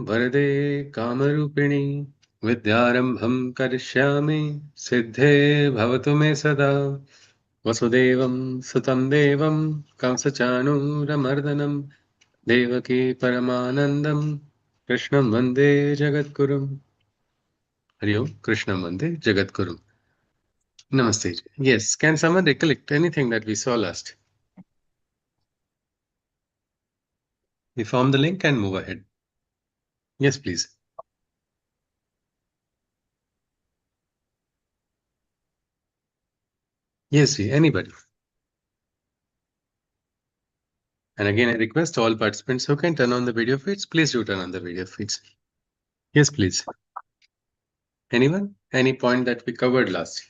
वरदे कामरूपिणी विद्यारम्भं करिष्यामि सिद्धे भवतु मे सदा वसुदेवं सुतं देवं कंसचाणूरमर्दनं देवकी परमानन्दं कृष्णं वन्दे जगद्गुरुम् हरि ओम कृष्णं वन्दे जगद्गुरुम् Namaste. Yes, can someone recollect anything that we saw last? We form the link and move ahead. Yes, please. Yes, ji, anybody. And again, I request all participants who can turn on the video feeds, please do turn on the video feeds. Yes, please. Anyone? Any point that we covered last?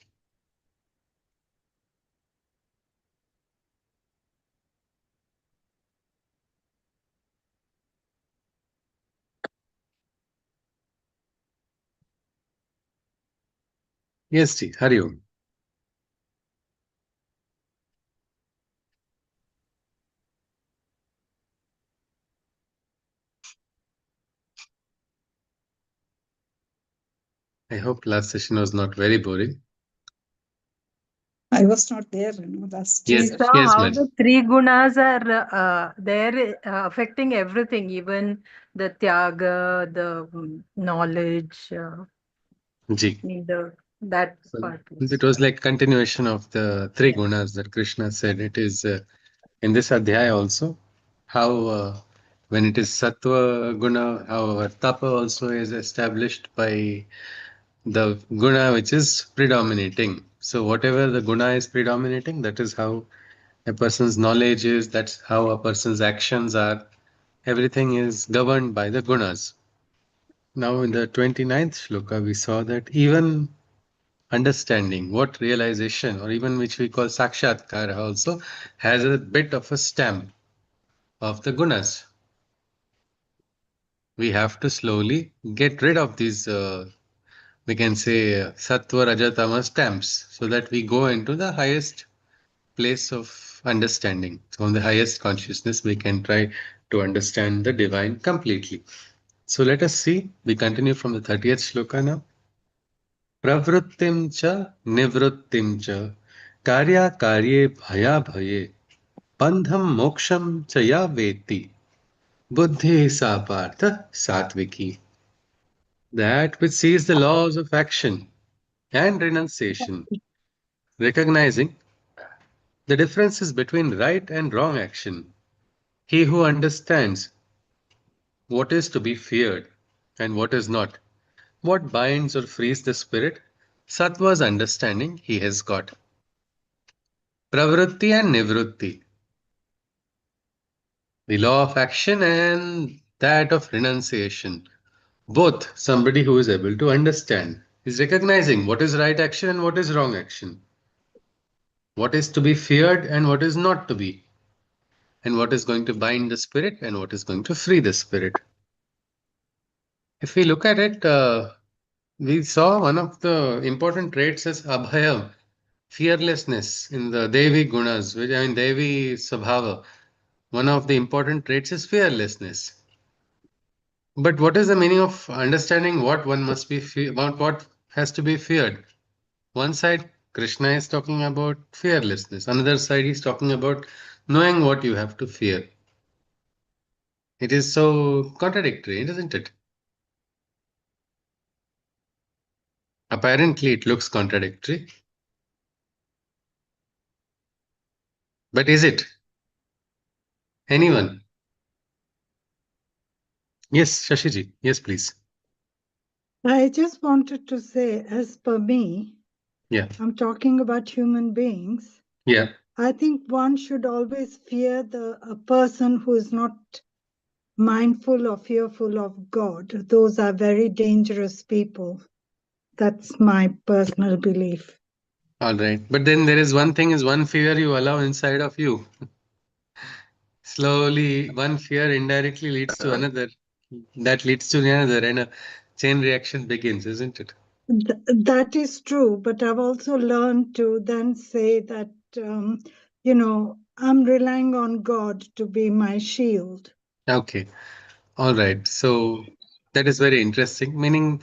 Yes, ji. Hari Om. I hope last session was not very boring. I was not there, last Yes, year. We saw yes, how madam. the three gunas are there affecting everything, even the tyaga, the knowledge, Ji. that So part. it was like continuation of the three gunas that Krishna said. It is in this adhyaya also how when it is sattva guna, how our tapa also is established by the guna which is predominating. So whatever the guna is predominating, that is how a person's knowledge is, that's how a person's actions are. Everything is governed by the gunas. Now in the 29th shloka, we saw that even understanding, what realization, or even which we call sakshatkar also, has a bit of a stamp of the gunas. We have to slowly get rid of these we can say sattva rajatama stamps so that we go into the highest place of understanding. From the highest consciousness, we can try to understand the divine completely. So let us see. We continue from the 30th shloka now. Pravrittim cha nivrittim cha karya karye bhaya bhaye bandham moksham cha ya veti buddhi sa partha satviki. That which sees the laws of action and renunciation, recognizing the differences between right and wrong action. He who understands what is to be feared and what is not, what binds or frees the spirit, Sattva's understanding he has got. Pravritti and Nivritti, the law of action and that of renunciation. Both somebody who is able to understand is recognizing what is right action and what is wrong action, what is to be feared and what is not to be, and what is going to bind the spirit and what is going to free the spirit. If we look at it, we saw one of the important traits as abhayam, fearlessness in the Devi gunas, which I mean Devi Sabhava. One of the important traits is fearlessness. But what is the meaning of understanding what one must be about what has to be feared? One side, Krishna is talking about fearlessness. Another side, he's talking about knowing what you have to fear. It is so contradictory, isn't it? Apparently, it looks contradictory. But is it? Anyone? Yes, Shashiji. Yes, please. I just wanted to say, as per me, Yeah. I'm talking about human beings. Yeah. I think one should always fear a person who is not mindful or fearful of God. Those are very dangerous people. That's my personal belief. All right. But then there is one thing is one fear you allow inside of you. Slowly, one fear indirectly leads to another. That leads to another, and a chain reaction begins, isn't it? That is true, but I've also learned to then say that, I'm relying on God to be my shield. Okay. All right. So That is very interesting. Meaning,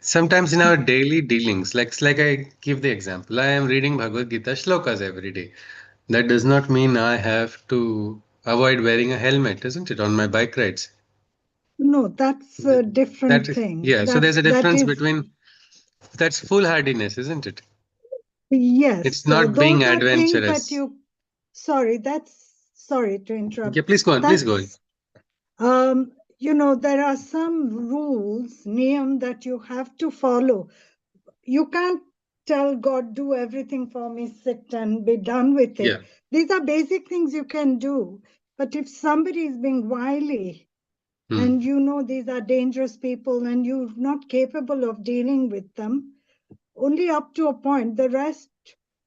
sometimes in our daily dealings, like I give the example, I am reading Bhagavad Gita shlokas every day. That does not mean I have to avoid wearing a helmet, isn't it, on my bike rides? No, that's a That different is, thing. yeah. So there's a That difference is, between that's foolhardiness, isn't it? It's yes, not being those are things that adventurous. you, sorry, that's, sorry to Okay, interrupt. please go on. Please go on. That's, there are some rules, niyam that you have to follow. You can't tell God, do everything for me, sit and be done with Yeah. it. These are basic things you can do. But if somebody is being wily Hmm. and these are dangerous people and you're not capable of dealing with them, only up to a point. The rest,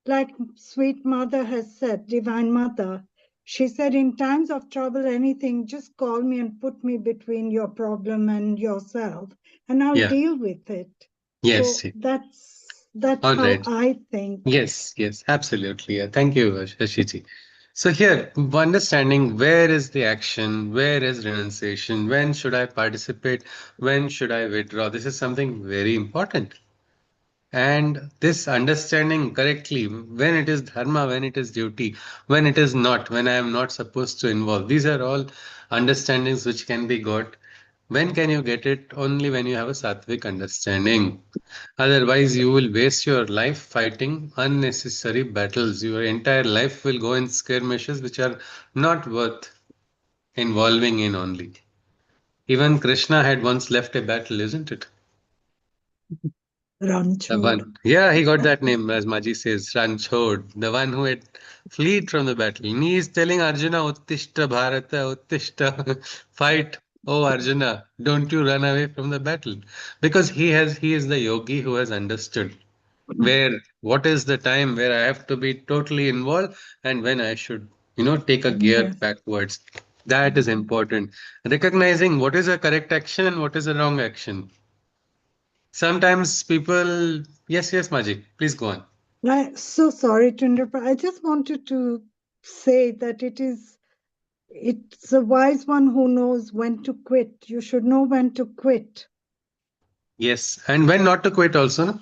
like Sweet Mother has said, Divine Mother, she said, in times of trouble, anything, just call me and put me between your problem and yourself, and I'll Yeah. deal with it. Yes. So that's All how right. I think. Yes. Yes. Absolutely. Yeah. Thank you, Shashiji. So here, understanding where is the action, where is renunciation, when should I participate, when should I withdraw? This is something very important. And this understanding correctly, when it is dharma, when it is duty, when it is not, when I am not supposed to involve, these are all understandings which can be got. When can you get it? Only when you have a sattvic understanding. Otherwise, you will waste your life fighting unnecessary battles. Your entire life will go in skirmishes which are not worth involving in only. Even Krishna had once left a battle, isn't it? The Ranchod. one. Yeah, he got that name, as Maji says, Ranchod, the one who had fled from the battle. And he is telling Arjuna, Uttishta Bharata, Uttishta, fight. Oh Arjuna, don't you run away from the battle. Because he is the yogi who has understood where, what is the time where I have to be totally involved and when I should, take a gear Yes. backwards. That is important. Recognizing what is a correct action and what is a wrong action. Sometimes people, yes, yes, Majid, please go on. I'm so sorry to interrupt. I just wanted to say that it's a wise one who knows when to quit. You should know when to quit. Yes, and when not to quit also, no?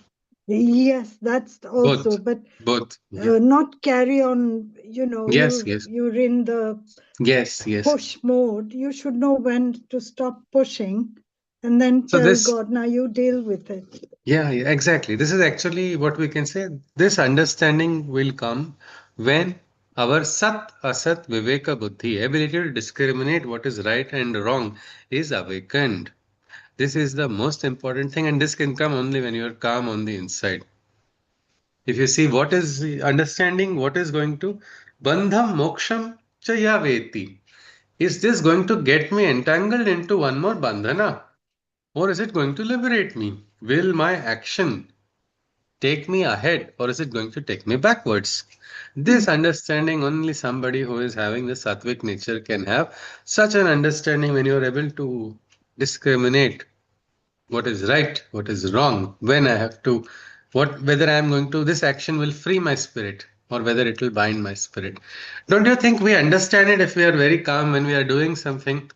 Yes, that's also, Both, but both. Yeah. not carry on, Yes, yes, you're in the yes, yes. push mode. You should know when to stop pushing and then So tell this, God, now you deal with it. yeah, yeah, exactly. This is actually what we can say. This understanding will come when our sat, asat, viveka, buddhi, ability to discriminate what is right and wrong, is awakened. This is the most important thing, and this can come only when you are calm on the inside. If you see what is understanding, what is going to bandham moksham chayaveti. Is this going to get me entangled into one more bandhana? Or is it going to liberate me? Will my action take me ahead or is it going to take me backwards? This understanding only somebody who is having the sattvic nature can have. Such an understanding when you are able to discriminate what is right, what is wrong, when I have to, whether I am going to, this action will free my spirit or whether it will bind my spirit. Don't you think we understand it if we are very calm when we are doing something?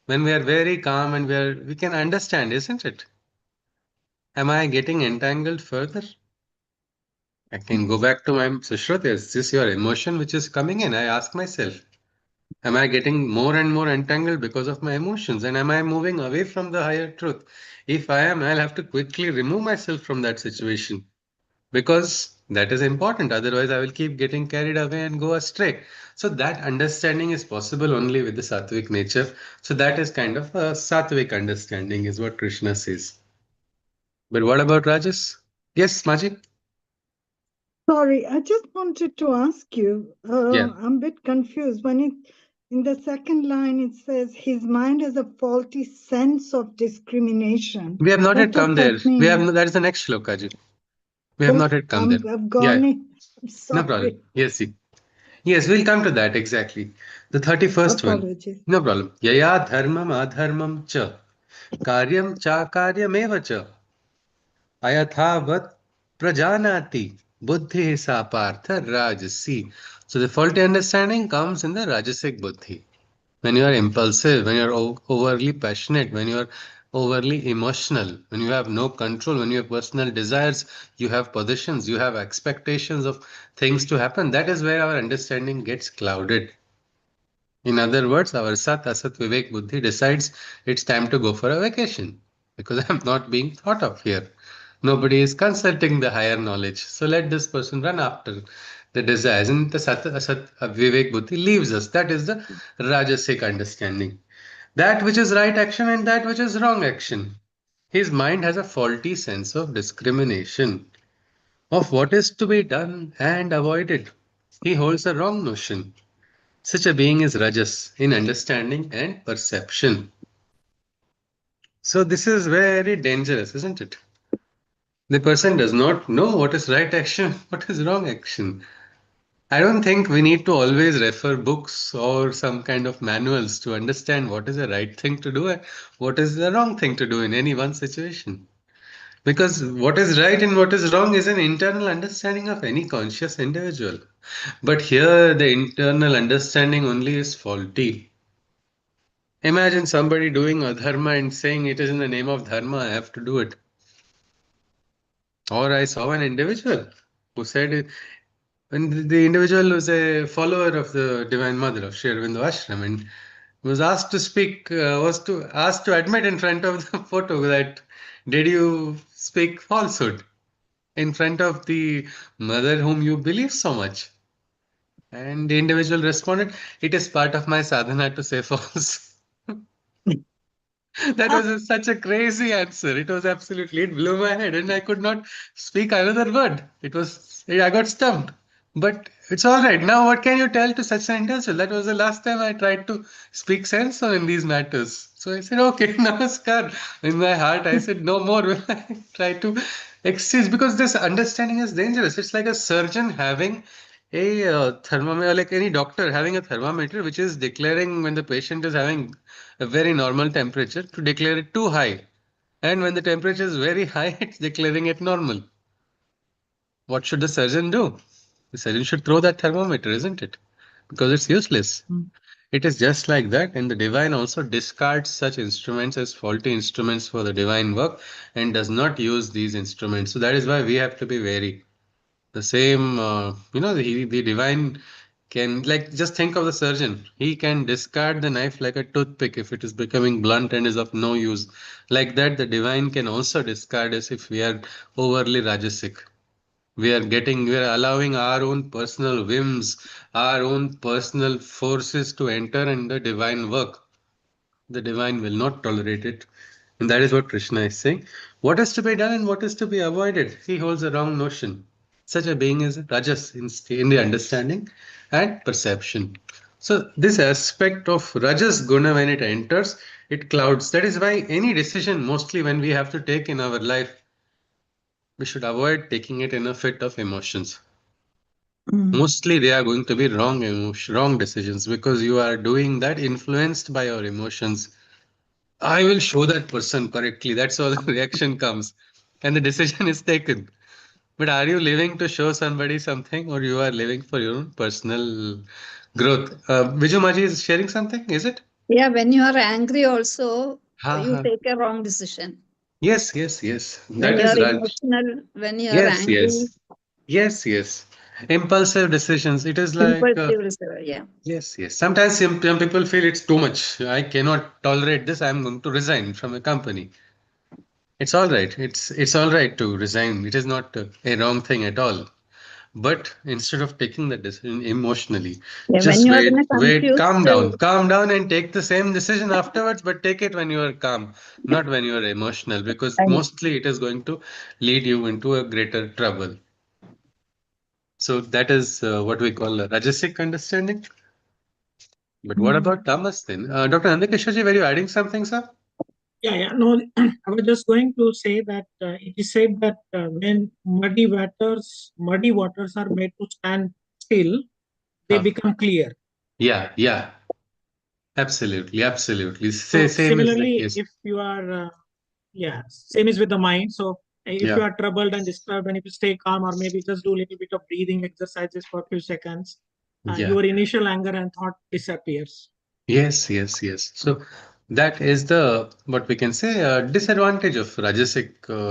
When we are very calm and we can understand, isn't it? Am I getting entangled further? I can go back to my Sushruti. Is this your emotion which is coming in? I ask myself, am I getting more and more entangled because of my emotions? And am I moving away from the higher truth? If I am, I'll have to quickly remove myself from that situation because that is important. Otherwise, I will keep getting carried away and go astray. So, that understanding is possible only with the sattvic nature. So, that is kind of a sattvic understanding, is what Krishna says. But what about Rajas? Yes, Majid? Sorry, I just wanted to ask you, Yeah. I'm a bit confused. In the second line, it says his mind has a faulty sense of discrimination. We have not What yet does come there. that mean? That is the next shloka, Ji. We have not Oh, yet come there. I've Yeah, gone in. I'm no problem. sorry. Yes, see. Yes, we'll come to that exactly. The 31st one. Apologies. No problem. Yaya dharmam adharmam cha. Karyam cha karyameva cha. Ayathavat prajanati. Buddhi sa partha rajasi. So the faulty understanding comes in the rajasic buddhi. when you are impulsive, when you're overly passionate, when you're overly emotional, when you have no control, when you have personal desires, you have positions, you have expectations of things to happen, that is where our understanding gets clouded. In other words, our Sat Asat Vivek Buddhi decides it's time to go for a vacation because I'm not being thought of here. Nobody is consulting the higher knowledge. So let this person run after the desires. And the Sat Asat Vivek Buddhi leaves us. That is the Rajasic understanding. That which is right action and that which is wrong action. His mind has a faulty sense of discrimination of what is to be done and avoided. He holds a wrong notion. Such a being is Rajas in understanding and perception. So this is very dangerous, isn't it? The person does not know what is right action, what is wrong action. I don't think we need to always refer books or some kind of manuals to understand what is the right thing to do and what is the wrong thing to do in any one situation. Because what is right and what is wrong is an internal understanding of any conscious individual. But here the internal understanding only is faulty. Imagine somebody doing a dharma and saying it is in the name of dharma, I have to do it. Or I saw an individual who said, when the individual was a follower of the Divine Mother of Sri Aurobindo Ashram and was asked to speak, was to asked to admit in front of the photo that did you speak falsehood in front of the mother whom you believe so much? And the individual responded, it is part of my sadhana to say false. That was such a crazy answer. It was absolutely, it blew my head and I could not speak another word. I got stumped. But it's all right. Now, what can you tell to such an individual? That was the last time I tried to speak sense on in these matters. So I said, okay, namaskar. In my heart, I said, no more will I try to exchange because this understanding is dangerous. It's like a surgeon having a thermometer, like any doctor having a thermometer, which is declaring when the patient is having a very normal temperature to declare it too high. And when the temperature is very high, it's declaring it normal. What should the surgeon do? The surgeon should throw that thermometer, isn't it? Because it's useless. It is just like that, and the divine also discards such instruments as faulty instruments for the divine work and does not use these instruments. So that is why we have to be wary. The same, the divine can, like, just think of the surgeon. He can discard the knife like a toothpick if it is becoming blunt and is of no use. Like that, the divine can also discard us if we are overly rajasic. We are allowing our own personal whims, our own personal forces to enter in the divine work. The divine will not tolerate it. And that is what Krishna is saying. What is to be done and what is to be avoided? He holds a wrong notion. Such a being is Rajas in the understanding and perception. So, this aspect of Rajas Guna, when it enters, it clouds. That is why any decision, mostly when we have to take in our life, we should avoid taking it in a fit of emotions. Mostly they are going to be wrong decisions because you are doing that influenced by your emotions. I will show that person correctly. That's how the reaction comes. And the decision is taken. But are you living to show somebody something or you are living for your own personal growth? Viju Maji is sharing something, is it? Yeah, when you are angry also, Ha you ha. take a wrong decision. Yes, yes, yes. When That you are is right. emotional, when you are Yes, angry, yes. Yes, yes. Impulsive decisions. It is like impulsive, yeah. yes, yes. Sometimes some people feel it's too much. I cannot tolerate this. I'm going to resign from a company. It's all right. It's all right to resign. It is not a wrong thing at all. But instead of taking the decision emotionally, Yeah, when just you are in wait, a wait, confused, calm down, and take the same decision afterwards. But take it when you are calm, not when you are emotional, because and mostly it is going to lead you into a greater trouble. So that is what we call a Rajasic understanding. But what about Tamas then? Dr. Andakeshwarji, were you adding something, sir? Yeah. No, I was just going to say that it is said that when muddy waters are made to stand still, they Huh. become clear. Yeah, yeah, absolutely, absolutely. So Same is the similarly, case. if you are, same is with the mind. So if you Yeah, are troubled and disturbed, and if you stay calm, or maybe just do a little bit of breathing exercises for a few seconds, yeah, your initial anger and thought disappears. Yes, yes, yes. So that is the what we can say disadvantage of rajasic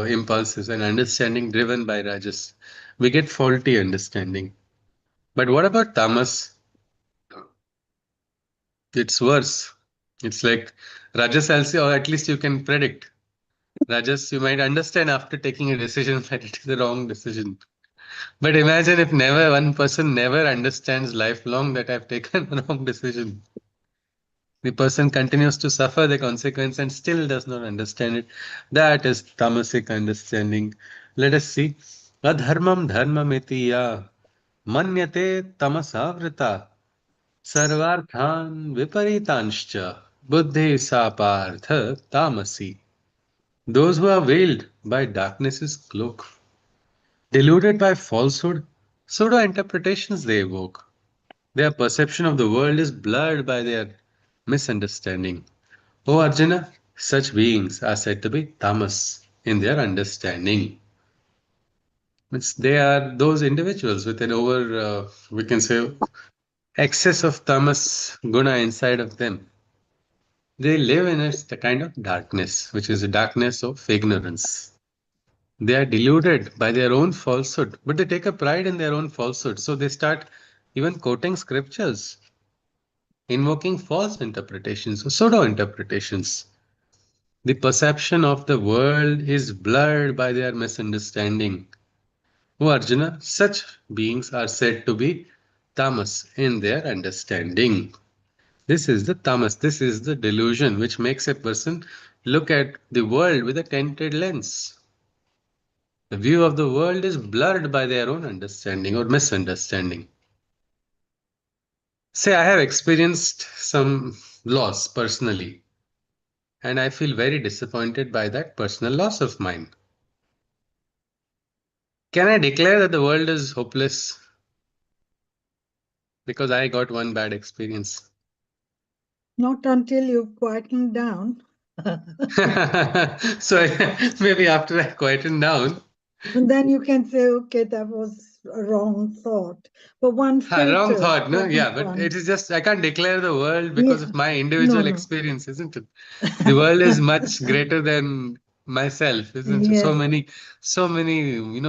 impulses and understanding driven by rajas. We get faulty understanding. But what about tamas? It's worse. It's like rajas also, or at least you can predict. Rajas, you might understand after taking a decision that it is the wrong decision. But imagine if never one person never understands lifelong that I've taken a wrong decision. The person continues to suffer the consequence and still does not understand it. That is tamasic understanding. Let us see. Adharmam dharmamiti ya manyate tamasavrita sarvarthan viparitanscha buddhi sapartha tamasi. Those who are veiled by darkness's cloak, deluded by falsehood, pseudo interpretations they evoke. Their perception of the world is blurred by their misunderstanding. O Arjuna, such beings are said to be tamas in their understanding. Means they are those individuals with an we can say, excess of tamas guna inside of them. They live in a kind of darkness, which is a darkness of ignorance. They are deluded by their own falsehood, but they take a pride in their own falsehood. So they start even quoting scriptures, invoking false interpretations or pseudo interpretations. The perception of the world is blurred by their misunderstanding. O Arjuna, such beings are said to be tamas in their understanding. This is the tamas, this is the delusion which makes a person look at the world with a tinted lens. The view of the world is blurred by their own understanding or misunderstanding. Say, I have experienced some loss personally, and I feel very disappointed by that personal loss of mine. Can I declare that the world is hopeless because I got one bad experience? Not until you've quietened down. So maybe after I quieten down, And then you can say, okay, that was a wrong thought. But one wrong filters thought, no? what Yeah, but one. it is just I can't declare the world because Yeah. of my No, individual no. experience, isn't it? The world is much greater than myself, isn't it? Yes. So many,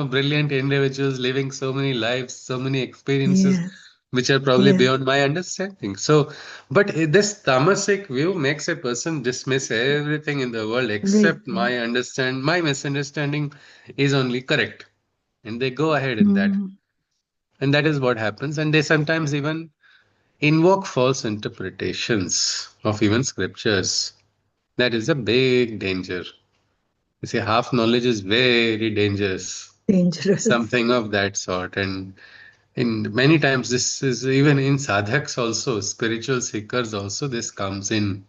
brilliant individuals living so many lives, so many experiences, Yes. which are probably Yes. beyond my understanding. So, but this tamasic view makes a person dismiss everything in the world except Everything. my misunderstanding is only correct, and they go ahead in that, Mm. and that is what happens. And they sometimes even invoke false interpretations of even scriptures. That is a big danger. You see, half knowledge is very dangerous, Dangerous. something of that sort. And in many times, this is even in sadhaks also, spiritual seekers also, this comes in.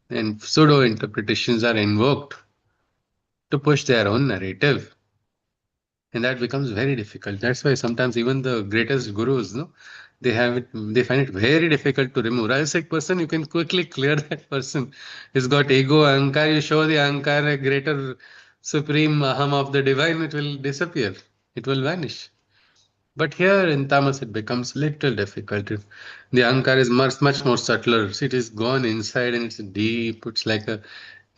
And pseudo interpretations are invoked to push their own narrative. And that becomes very difficult. That's why sometimes even the greatest gurus, no, they find it very difficult to remove. Rajasic person, you can quickly clear that person. He's got ego, ahankar. You show the ahankar, a greater supreme aham of the divine, it will disappear. It will vanish. But here in tamas, it becomes little difficult. The ahankar is much more subtler. It is gone inside and it's deep. It's like a,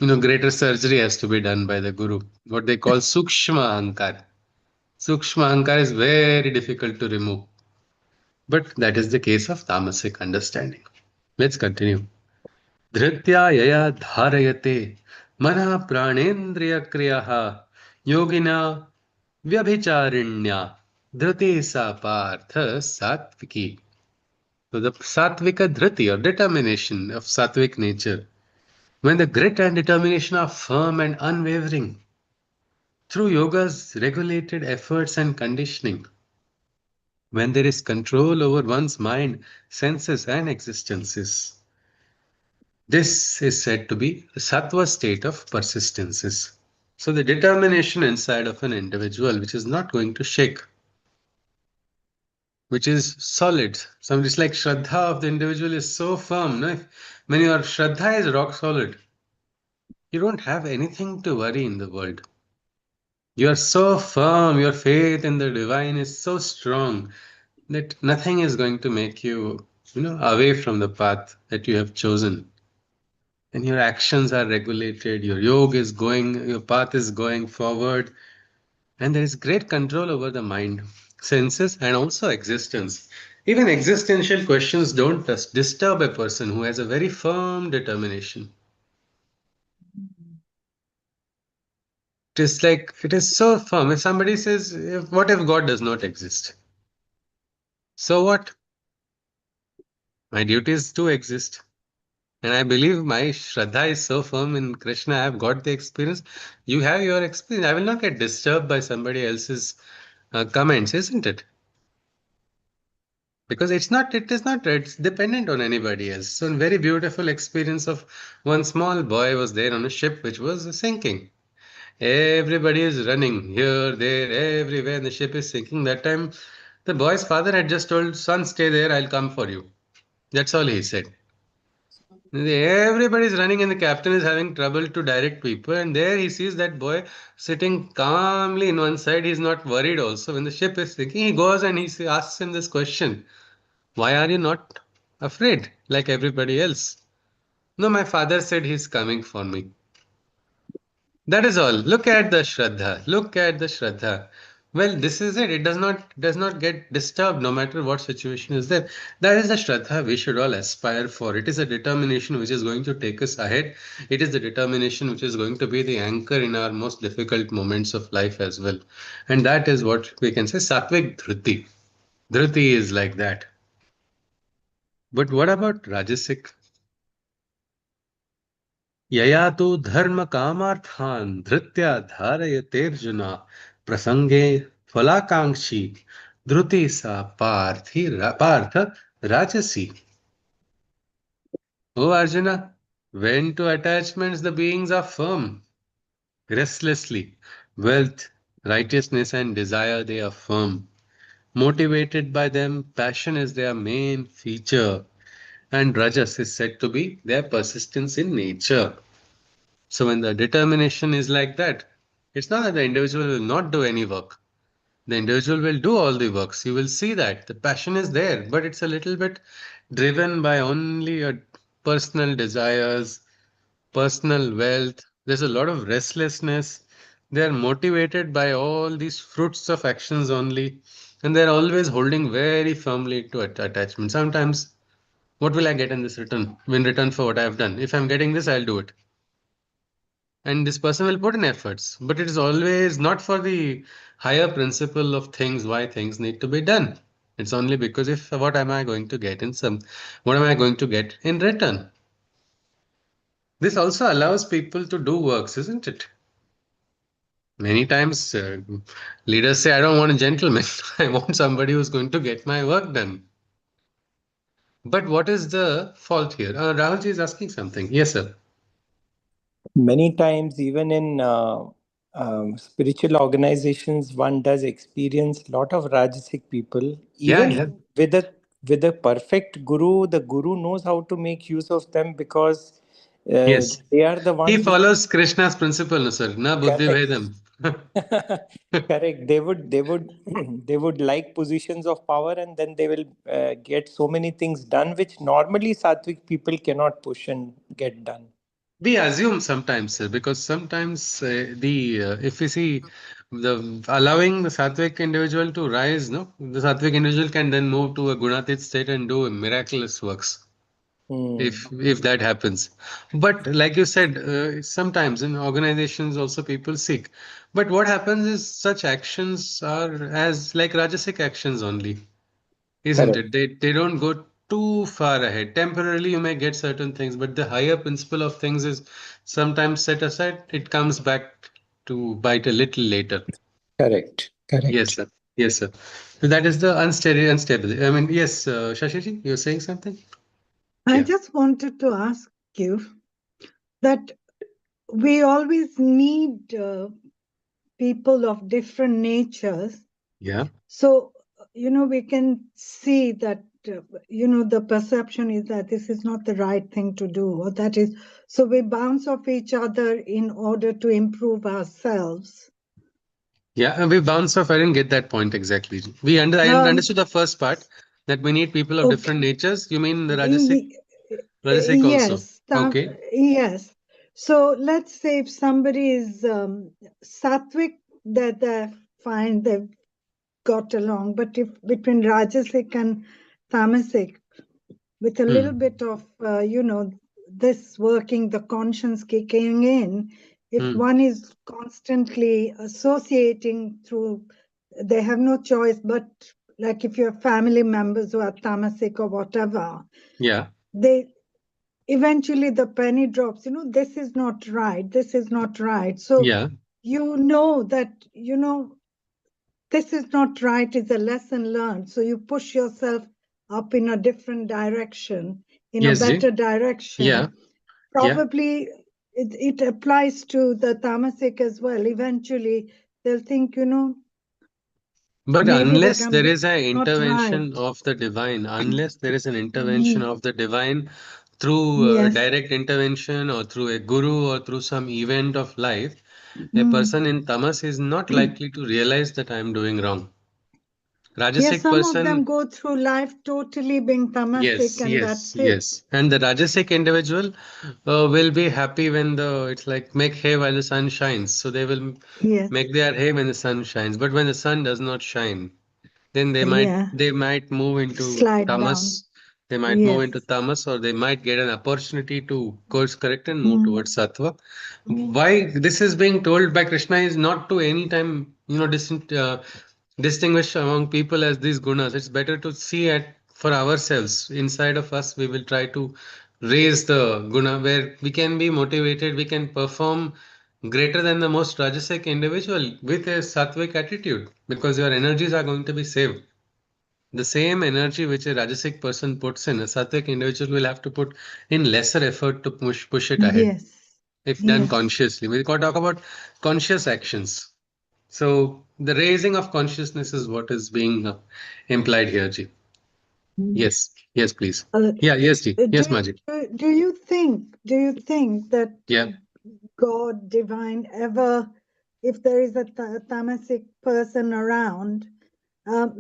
greater surgery has to be done by the guru. What they call sukshma ahankar. Sukshma ahankar is very difficult to remove. But that is the case of tamasic understanding. Let's continue. Dhritya yaya dharayate mana pranendriya kriyaha yogina vyabhicharinya dhriti sa partha satviki. So the satvika dhriti or determination of sattvic nature, when the grit and determination are firm and unwavering through yoga's regulated efforts and conditioning, when there is control over one's mind, senses, and existences. This is said to be a sattva state of persistences. So the determination inside of an individual, which is not going to shake, which is solid. Some it's like Shraddha of the individual is so firm. No? When your Shraddha is rock solid, you don't have anything to worry in the world. You are so firm, your faith in the divine is so strong that nothing is going to make you away from the path that you have chosen. And your actions are regulated, your path is going forward, and there is great control over the mind, senses, and also existence. Even existential questions don't disturb a person who has a very firm determination. It is like, it is so firm. If somebody says, what if God does not exist? So what? My duty is to exist. And I believe my Shraddha is so firm in Krishna. I have got the experience. You have your experience. I will not get disturbed by somebody else's comments, isn't it? Because it's dependent on anybody else. So, a very beautiful experience of one small boy was there on a ship which was sinking. Everybody is running here, there, everywhere. The ship is sinking. That time, the boy's father had just told, son, stay there, I'll come for you. That's all he said. Everybody is running, and the captain is having trouble to direct people. And there he sees that boy sitting calmly in one side. He's not worried also. When the ship is sinking, he goes and asks him this question: why are you not afraid like everybody else? No, my father said he's coming for me. That is all. Look at the Shraddha. Look at the Shraddha. Well, this is it. It does not get disturbed no matter what situation is there. That is the Shraddha we should all aspire for. It is a determination which is going to take us ahead. It is the determination which is going to be the anchor in our most difficult moments of life as well. And that is what we can say Satvik Dhruti. Dhruti is like that. But what about Rajasic? यया तु धर्मकामार्थान् धृत्या धारयतेऽर्जुन प्रसंगे फलाकांक्षी धृति सा पार्थ राजसी. O Arjuna, when to attachments the beings are firm, restlessly, wealth, righteousness, and desire they are firm. Motivated by them, passion is their main feature, and rajas is said to be their persistence in nature. So when the determination is like that, it's not that the individual will not do any work. The individual will do all the works. You will see that the passion is there, but it's a little bit driven by only your personal desires, personal wealth. There's a lot of restlessness. They are motivated by all these fruits of actions only, and they're always holding very firmly to attachment. Sometimes, what will I get in this return? In return for what I have done? If I'm getting this, I'll do it. And this person will put in efforts, but it is always not for the higher principle of things, why things need to be done. It's only because if what am I going to get what am I going to get in return? This also allows people to do works, isn't it? Many times leaders say, I don't want a gentleman. I want somebody who's going to get my work done. But what is the fault here? Rahulji is asking something. Yes, sir. Many times, even in spiritual organizations, one does experience a lot of Rajasic people. Yeah, Even yeah. with a perfect guru, the guru knows how to make use of them because Yes. they are the He ones who follows Krishna's principle, no, sir. Na buddhi correct. vedam. Correct. They would they would like positions of power, and then they will get so many things done which normally Sattvic people cannot push and get done. We assume sometimes, sir, because sometimes if we see the allowing the Sattvic individual to rise, no, the Sattvic individual can then move to a Gunatit state and do miraculous works. If that happens. But like you said, sometimes in organizations also people seek. But what happens is such actions are as like Rajasic actions only, isn't Correct. it? They don't go too far ahead. Temporarily you may get certain things, but the higher principle of things is sometimes set aside. It comes back to bite a little later. Correct. Yes, Correct. sir. Yes, sir. So that is the unstable. I mean, yes, Shashiji, you're saying something? I Yeah. just wanted to ask you that we always need people of different natures. Yeah. So, we can see that, the perception is that this is not the right thing to do, or that is, so we bounce off each other in order to improve ourselves. Yeah, we bounce off. I didn't get that point exactly. I understood the first part. That we need people of Okay. different natures? You mean the Rajasic also? Yes, Okay. yes. So let's say if somebody is sattvic, that they find they've got along, but if between Rajasic and Tamasic, with a little bit of this working, the conscience kicking in, if one is constantly associating through, they have no choice, but like if you have family members who are Tamasic or whatever, Yeah. they eventually the penny drops, this is not right, this is not right. So Yeah. you know that, this is not right, is a lesson learned. So you push yourself up in a different direction, in a Yes, Ji. better direction. Yeah. Yeah. Probably it applies to the tamasic as well. Eventually they'll think, But maybe what unless I'm there doing is an is not intervention right. of the divine, unless there is an intervention of the divine through Yes. direct intervention or through a guru or through some event of life, a Mm. person in tamas is not likely to realize that I am doing wrong. Yes, Rajasic some of them person, go through life totally being tamasic, yes, and yes, that's it. yes. And the Rajasic individual will be happy when it's like make hay while the sun shines. So they will Yes. make their hay when the sun shines. But when the sun does not shine, then Yeah. they might move into Slide down. tamas. They might move Yes. into tamas, or they might get an opportunity to course correct and move towards sattva. Why this is being told by Krishna is not to any time, distinguish among people as these gunas. It's better to see at for ourselves. Inside of us, we will try to raise the guna where we can be motivated, we can perform greater than the most rajasic individual with a sattvic attitude, because your energies are going to be saved. The same energy which a rajasic person puts in, a sattvic individual will have to put in lesser effort to push it ahead Yes. if done Yes. consciously. We got to talk about conscious actions. So the raising of consciousness is what is being implied here, Ji. Yes, yes, please. Yeah, yes, Ji. Yes, Majid. Do you think that Yeah. God divine ever, if there is a tamasic person around,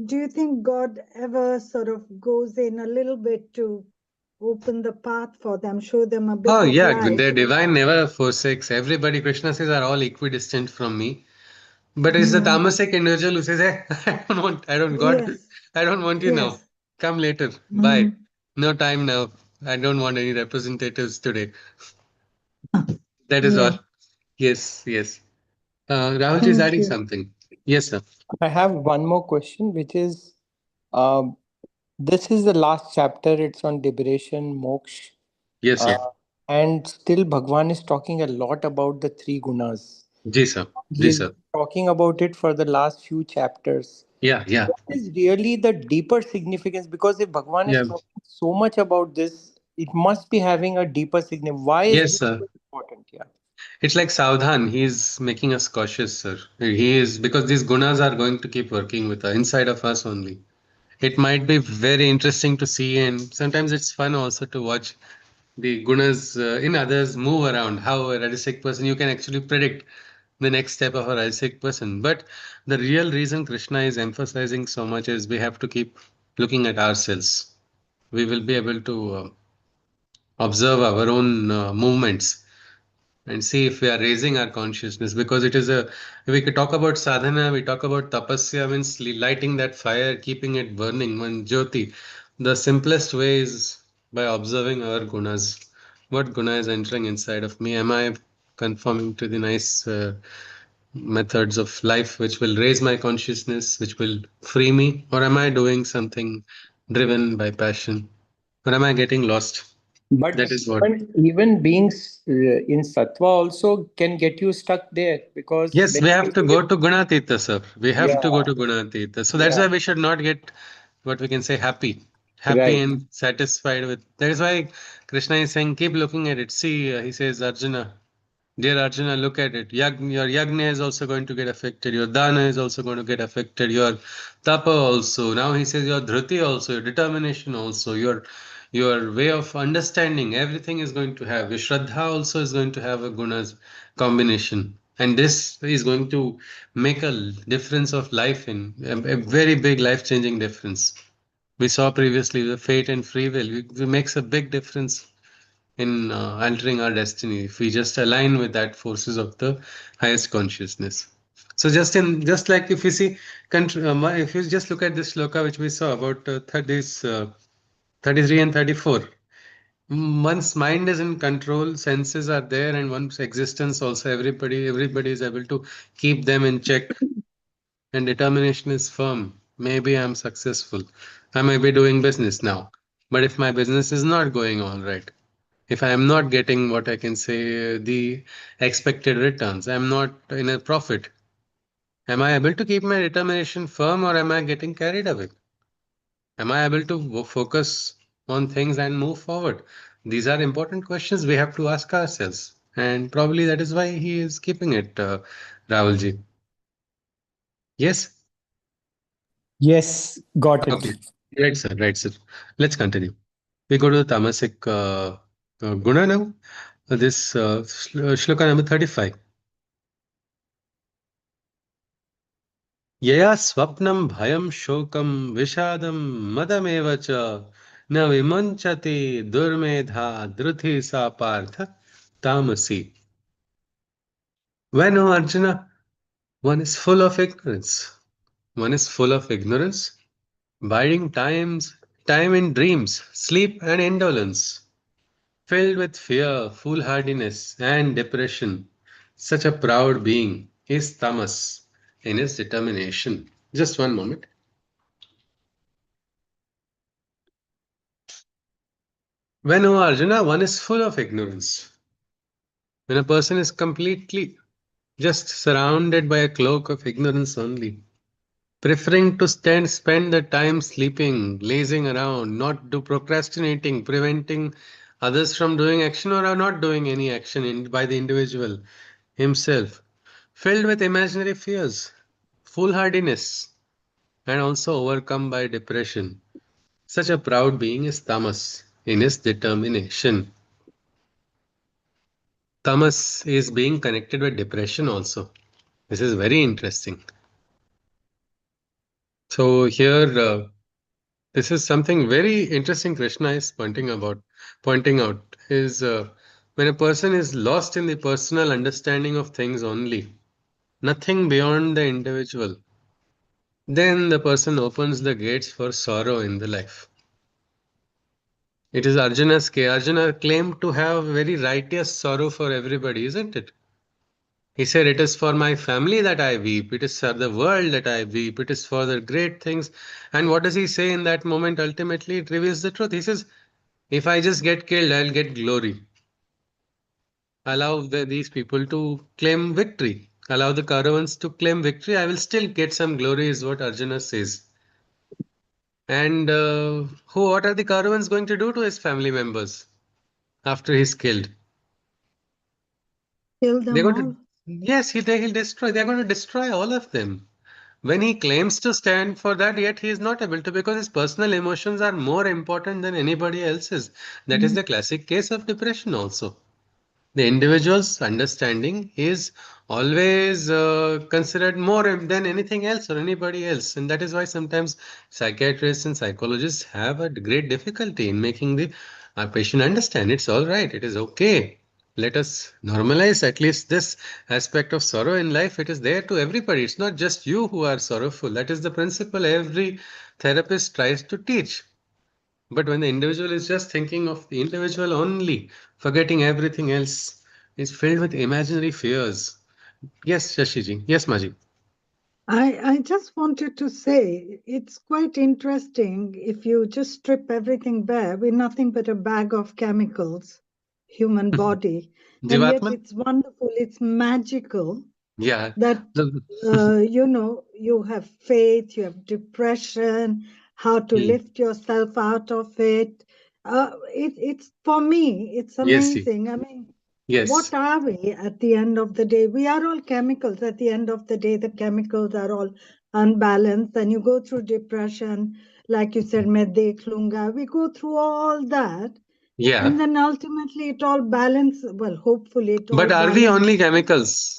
do you think God ever sort of goes in a little bit to open the path for them, show them a bit Oh, of yeah, light? the divine never forsakes everybody. Krishna says are all equidistant from me. But it's the Mm. tamasic individual who says, hey, I don't, God, Yes. I don't want you now. Yes. Come later. Bye. Mm. No time now. I don't want any representatives today. That is all. Yeah. Yes, yes. Rahulji is Thank adding you. something. Yes, sir. I have one more question, which is um, this is the last chapter. It's on liberation, moksha. Yes, sir. And still, Bhagwan is talking a lot about the three gunas. Ji, sir. Ji, He's sir. talking about it for the last few chapters. Yeah, yeah. What is really the deeper significance? Because if Bhagwan is Yeah. talking so much about this, it must be having a deeper significance. Why is Yes, this sir. so important? Yeah. It's like Savdhan. He's making us cautious, sir. He is, because these gunas are going to keep working with us inside of us only. It might be very interesting to see, and sometimes it's fun also to watch the gunas in others move around. How a rajasic person, you can actually predict the next step of a rajasic person. But the real reason Krishna is emphasizing so much is we have to keep looking at ourselves. We will be able to observe our own movements and see if we are raising our consciousness, because it is a we could talk about sadhana, we talk about tapasya, means lighting that fire, keeping it burning, one jyoti. The simplest way is by observing our gunas. What guna is entering inside of me? Am I conforming to the nice methods of life which will raise my consciousness, which will free me, or am I doing something driven by passion, or am I getting lost? But That is what. even being in sattva also can get you stuck there because Yes, when we you have to live, go to Gunatita, sir. We have to go yeah, to Gunatita. So that's yeah, why we should not get what we can say happy right. and satisfied with. That is why Krishna is saying, keep looking at it. See, he says, Arjuna, dear Arjuna, look at it. Your yagna is also going to get affected. Your dana is also going to get affected. Your tapa also. Now he says your dhruti also, your determination also, your way of understanding. Everything is going to have. Your shraddha also is going to have a gunas combination. And this is going to make a difference of life in a very big life changing difference. We saw previously the fate and free will. It makes a big difference in altering our destiny if we just align with that forces of the highest consciousness. So just like if you see, if you just look at this shloka which we saw about 33 and 34, one's mind is in control, senses are there, and one's existence also. Everybody is able to keep them in check, and determination is firm. Maybe I'm successful. I may be doing business now, but if my business is not going all right, if I am not getting what I can say the expected returns, I'm not in a profit. Am I able to keep my determination firm, or am I getting carried away? Am I able to focus on things and move forward? These are important questions we have to ask ourselves, and probably that is why he is keeping it, Rahulji. Yes. Yes, got it. Okay. Right, sir. Right, sir. Let's continue. We go to the tamasic guna now. This shloka number 35. यया स्वप्नं भयं शोकं विषादं मदमेव च न विमुञ्चति दुर्मेधा धृति सा पार्थ तामसी. When, O Arjuna, one is full of ignorance, one is full of ignorance, biding time in dreams, sleep and indolence, filled with fear, foolhardiness and depression, such a proud being is tamas in his determination. Just one moment. When, O Arjuna, one is full of ignorance, when a person is completely just surrounded by a cloak of ignorance only, preferring to spend the time sleeping, lazing around, not do procrastinating, preventing others from doing action or are not doing any action by the individual himself, filled with imaginary fears, foolhardiness, and also overcome by depression. Such a proud being is tamas in his determination. Tamas is being connected with depression also. This is very interesting. So here, this is something very interesting. Krishna is pointing out is when a person is lost in the personal understanding of things only, nothing beyond the individual, then the person opens the gates for sorrow in the life. It is Arjuna's case. Arjuna claimed to have very righteous sorrow for everybody, isn't it? He said, it is for my family that I weep. It is for the world that I weep. It is for the great things. And what does he say in that moment? Ultimately, it reveals the truth. He says, if I just get killed, I'll get glory. Allow these people to claim victory. Allow the Kauravans to claim victory. I will still get some glory, is what Arjuna says. And what are the Kauravans going to do to his family members after he's killed? Kill They're them going all. to, yes, he'll destroy. They're going to destroy all of them. When he claims to stand for that, yet he is not able to because his personal emotions are more important than anybody else's. That is the classic case of depression also. The individual's understanding is always considered more than anything else or anybody else. And that is why sometimes psychiatrists and psychologists have a great difficulty in making the patient understand it's all right, it is okay. Let us normalize at least this aspect of sorrow in life. It is there to everybody. It's not just you who are sorrowful. That is the principle every therapist tries to teach. But when the individual is just thinking of the individual only, forgetting everything else, is filled with imaginary fears. Yes, Shashiji. Yes, Maji. I just wanted to say it's quite interesting if you just strip everything bare, we're nothing but a bag of chemicals, human body. And yet Jivatman? it's wonderful, it's magical Yeah. that, you have faith, you have depression, how to Hmm. lift yourself out of it. It's for me, it's Yes, ji. amazing. I mean, what Yes. are we at the end of the day? We are all chemicals. At the end of the day, the chemicals are all unbalanced, and you go through depression, like you said, मैं देख लूंगा. We go through all that, Yeah. and then ultimately it all balances. Well, hopefully it all But are we only balances. chemicals?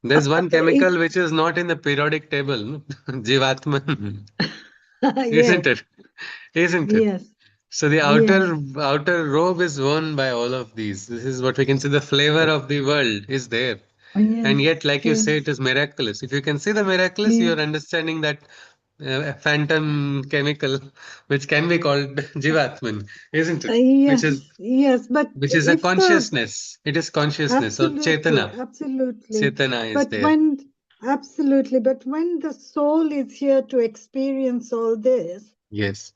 There's one chemical which is not in the periodic table, no? Jivatman, Yes, isn't it? Isn't it? yes, So the yes, outer robe is worn by all of these. This is what we can say. The flavor of the world is there. And yes, yet, like you say, yes, it is miraculous. If you can see the miraculous, you yes. are understanding that phantom chemical, which can be called Jivatman, isn't it? Yes, yes, but Which is a if the consciousness. It is consciousness or absolutely, Chetana. absolutely, Chetana is but there. when absolutely, but when the soul is here to experience all this, Yes.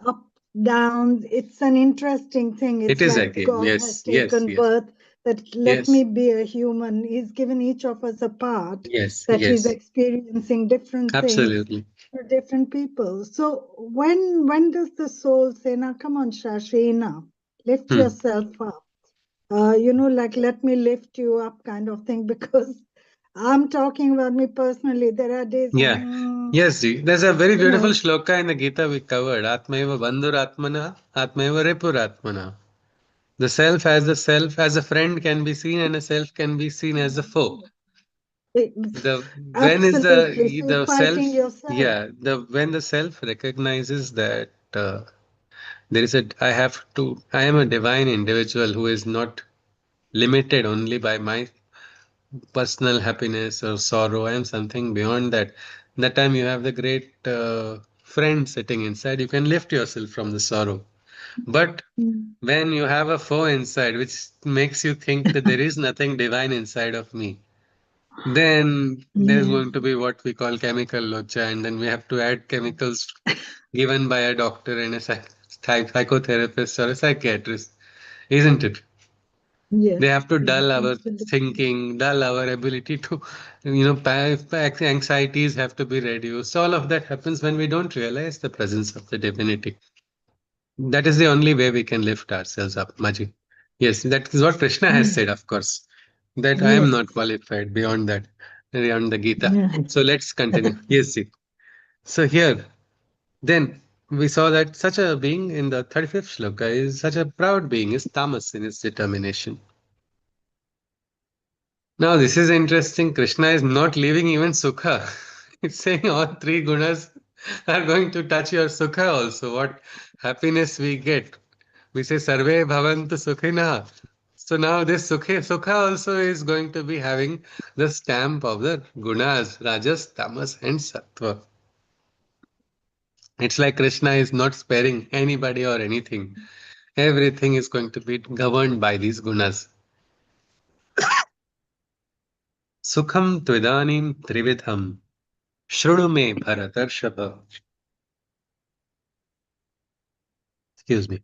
up, down, it's an interesting thing. It It's is a like game. God has Yes. Yes. taken Yes. birth, that let Yes. me be a human. He's given each of us a part, Yes. that he's Yes. experiencing different things Absolutely. for different people. So when does the soul say, now come on, Shashina, lift Hmm. yourself up? Like let me lift you up kind of thing, because I'm talking about me personally. There are days, Yeah. Yes, Ji. There's a very you beautiful know, shloka in the Gita we covered. Atmaiva bandhur atmana, atmaiva repur atmana. The self as a friend can be seen and a self can be seen as a foe. it- The when is absolutely. So you're the fighting self, yourself. yeah, the when the self recognizes that there is a I am a divine individual who is not limited only by my personal happiness or sorrow. I am something beyond that. That time you have the great friend sitting inside. You can lift yourself from the sorrow. But Mm. when you have a foe inside, which makes you think that there is nothing divine inside of me, then there's Yes, going to be what we call chemical locha, and then we have to add chemicals given by a doctor and a psychotherapist or a psychiatrist, isn't it? They yes, have to yes, dull our absolutely. thinking, dull our ability to, anxieties have to be reduced. All of that happens when we don't realize the presence of the divinity. That is the only way we can lift ourselves up, Maji. Yes, that is what Krishna has said, of course, that I am Yes, not qualified beyond that, beyond the Gita. yeah. So let's continue. Yes, see. So here, then we saw that such a being in the 35th shloka is such a proud being, is tamas in his determination. Now, this is interesting. Krishna is not leaving even Sukha. It's saying all three gunas are going to touch your Sukha also. What happiness we get. We say Sarve Bhavantu Sukhina. So now this Sukha also is going to be having the stamp of the gunas, Rajas, Tamas, and Sattva. It's like Krishna is not sparing anybody or anything. Everything is going to be governed by these gunas. Sukham tvidanim trividham. Shrudu me Bharatarshava. Excuse me.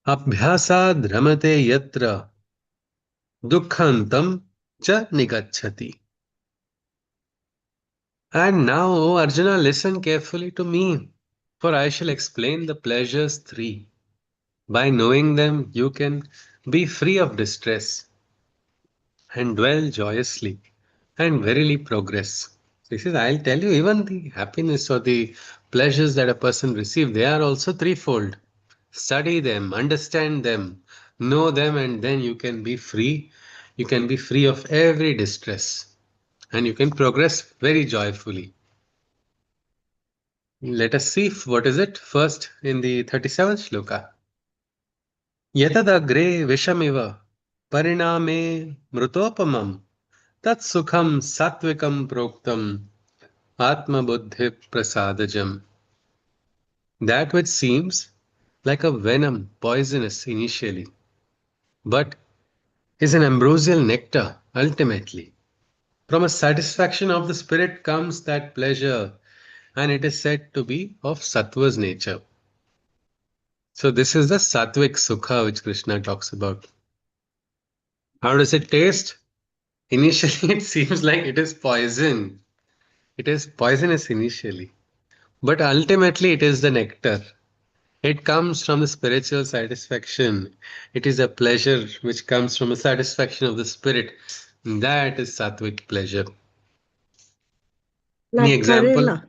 Abhyasad ramate yatra dukhantam cha nigacchati. And now, O Arjuna, listen carefully to me, for I shall explain the pleasures three. By knowing them, you can be free of distress and dwell joyously and verily progress. This is, I'll tell you, even the happiness or the pleasures that a person receives, they are also threefold. Study them, understand them, know them, and then you can be free. You can be free of every distress and you can progress very joyfully. Let us see what is it first in the 37th shloka. Yatadagre vishamiva pariname mrutopamam tat sukham satvikam proktam atma buddhi prasadajam. That which seems like a venom, poisonous initially, but is an ambrosial nectar ultimately. From a satisfaction of the spirit comes that pleasure, and it is said to be of sattva's nature. So, this is the sattvic sukha which Krishna talks about. How does it taste? Initially, it seems like it is poison. It is poisonous initially, but ultimately, it is the nectar. It comes from the spiritual satisfaction. It is a pleasure which comes from a satisfaction of the spirit. That is sattvic pleasure. Any Like example? Karela,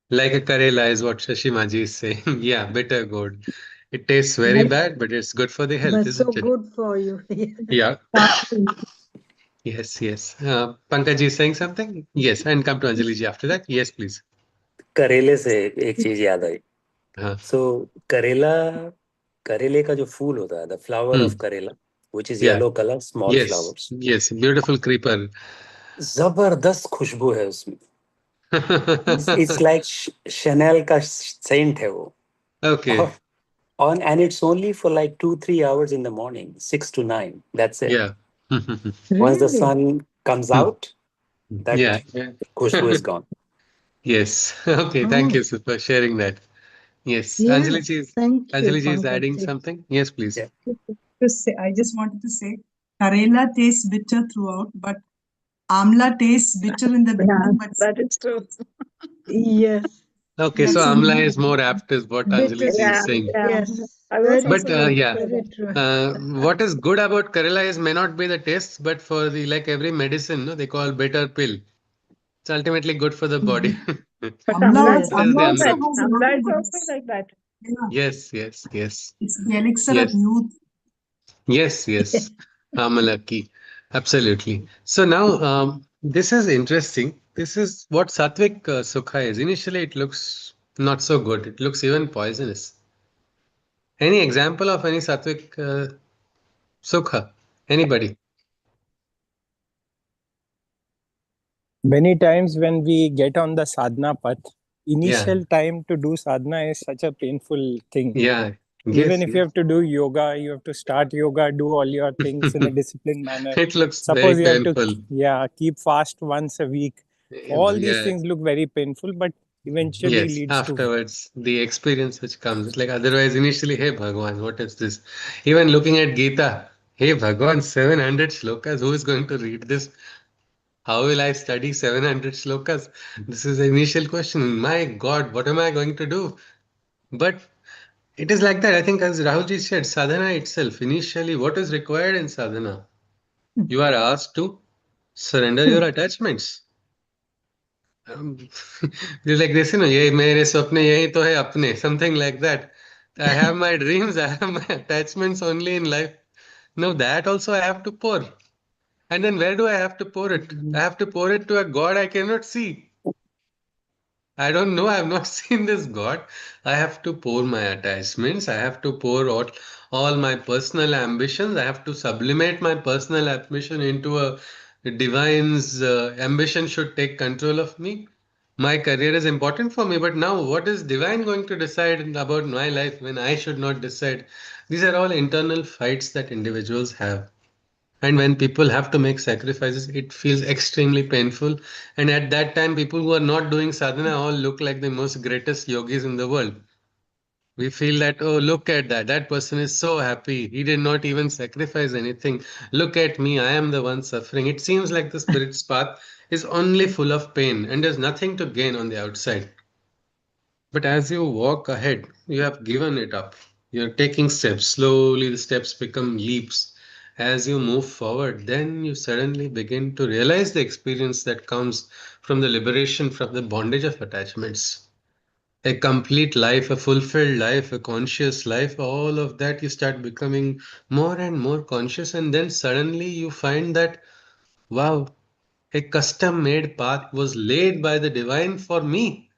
Like a Karela is what Shashimaji is saying. Yeah, bitter gourd. It tastes very but bad, but it's good for the health, but so isn't it? good for you. Yeah. Yes, yes. Pankaj is saying something? Yes, and come to Anjali ji after that. Yes, please. करेले से एक चीज याद आई. हाँ. सो करेला, करेले का जो फूल होता है, द फ्लावर ऑफ करेला, which is Yeah. yellow color, small Yes. flowers, Yes. Beautiful creeper. जबरदस्त खुशबू है उसमें. It's like Chanel का सेंट है वो. Okay. और on and it's only for like 2-3 hours in the morning, 6 to 9. That's it. Yeah. Once the Really? sun comes Hmm. out, that Yeah. khushbu is gone. Yes. Okay. Thank you sir, for sharing that. Yes. Yes, thank you, Anjali ji is adding Pankaj. something. Yes, please. Yeah. I just wanted to say, Karela tastes bitter throughout, but Amla tastes bitter in the Yeah, beginning, but that is true. Yes, Okay. So that's Amla is more apt is what Anjali ji bitter. is Yeah, saying. yeah. Yes, I was very But also true, going to yeah. say very that. true. What is good about Kerala is may not be the taste, but for the like every medicine, no, they call bitter pill. It's ultimately good for the body. But Yes, It is the Amla also Amrit. has a lot Amla of is also goodness. like that. Yeah, Yes, yes, yes, it's the elixir of yes, youth. yes, yes. Amalaki. Absolutely. So now, this is interesting. This is what Sattvic Sukha is. Initially, it looks not so good. It looks even poisonous. Any example of any Sattvic Sukha? Anybody? Many times when we get on the sadhana path, Yeah, initial time to do sadhana is such a painful thing. yeah. Even Yes, if you yes. have to do yoga, you have to start yoga, do all your things in a disciplined manner. It looks very Suppose you have to, painful. keep fast once a week. All these Yeah. things look very painful, but eventually Yes, leads to. afterwards, the experience which comes. It's like otherwise, initially, hey Bhagwan, what is this? Even looking at Gita, hey Bhagwan, 700 shlokas, who is going to read this? How will I study 700 shlokas? This is the initial question. My God, what am I going to do? But it is like that. I think, as Rahulji said, sadhana itself, initially, what is required in sadhana? You are asked to surrender your attachments. Like this, ये मेरे सपने यही तो है अपने, something like that. I have my dreams, I have my attachments only in life. No, that also I have to pour. And then where do I have to pour it? I have to pour it to a God I cannot see. I don't know. I have not seen this God. I have to pour my attachments. I have to pour out all my personal ambitions. I have to sublimate my personal ambition into a divine's ambition should take control of me. My career is important for me, but now what is divine going to decide about my life when I should not decide? These are all internal fights that individuals have. And when people have to make sacrifices, it feels extremely painful. And at that time, people who are not doing sadhana all look like the most greatest yogis in the world. We feel that, oh, look at that. That person is so happy. He did not even sacrifice anything. Look at me. I am the one suffering. It seems like the spirit's path is only full of pain and there's nothing to gain on the outside. But as you walk ahead, you have given it up. You're taking steps. Slowly, the steps become leaps. As you move forward, then you suddenly begin to realize the experience that comes from the liberation from the bondage of attachments. A complete life, a fulfilled life, a conscious life, all of that you start becoming more and more conscious. And then suddenly you find that, wow, a custom made path was laid by the divine for me.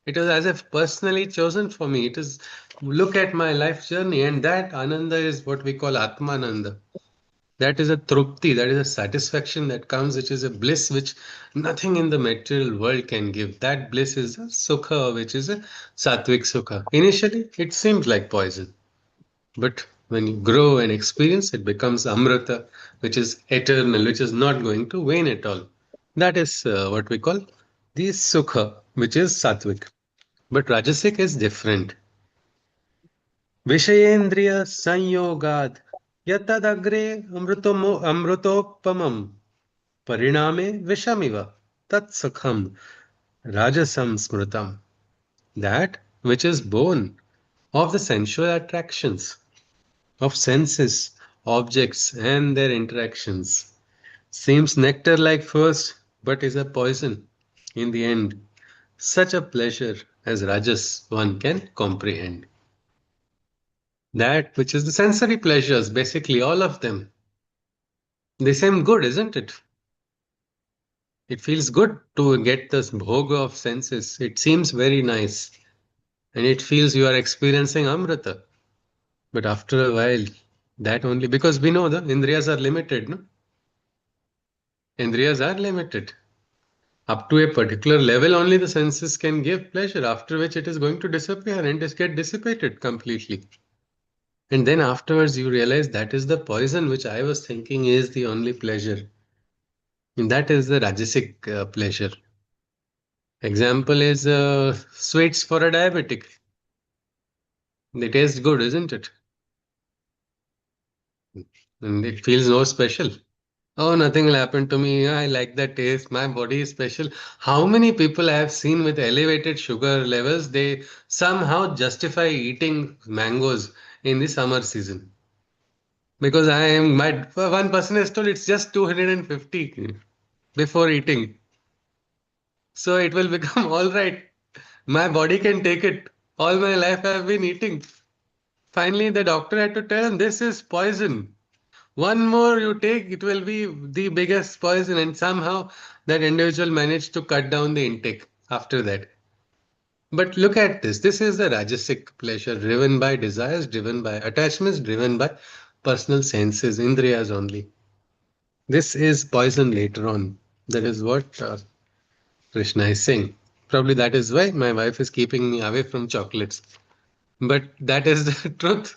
It was as if personally chosen for me. It is look at my life journey, and that Ananda is what we call Atmananda. That is a trupti, that is a satisfaction that comes, which is a bliss which nothing in the material world can give. That bliss is a sukha, which is a sattvic sukha. Initially, it seems like poison, but when you grow and experience, it becomes amrita, which is eternal, which is not going to wane at all. That is what we call the sukha, which is sattvic. But Rajasic is different. Vishayendriya Sanyogad Yatadagre Amrutopamam Pariname Vishamiva Tat Sukham Rajasam Smrutam. That which is born of the sensual attractions of senses, objects, and their interactions seems nectar like first, but is a poison in the end. Such a pleasure as Rajas one can comprehend. That which is the sensory pleasures, basically all of them. They seem good, isn't it? It feels good to get this bhoga of senses. It seems very nice. And it feels you are experiencing Amrita. But after a while, that only because we know the Indriyas are limited, no? Indriyas are limited. Up to a particular level, only the senses can give pleasure, after which it is going to disappear and just get dissipated completely. And then afterwards, you realize that is the poison which I was thinking is the only pleasure. And that is the Rajasic pleasure. Example is sweets for a diabetic. They taste good, isn't it? And it feels no special. Oh, nothing will happen to me. I like that taste. My body is special. How many people I have seen with elevated sugar levels, they somehow justify eating mangoes in the summer season. Because one person has told it's just 250 before eating. So it will become all right. My body can take it. All my life I've been eating. Finally, the doctor had to tell him this is poison. One more you take, it will be the biggest poison. And somehow that individual managed to cut down the intake after that. But look at this. This is the Rajasic pleasure driven by desires, driven by attachments, driven by personal senses, Indriyas only. This is poison later on. That is what Krishna is saying. Probably that is why my wife is keeping me away from chocolates. But that is the truth.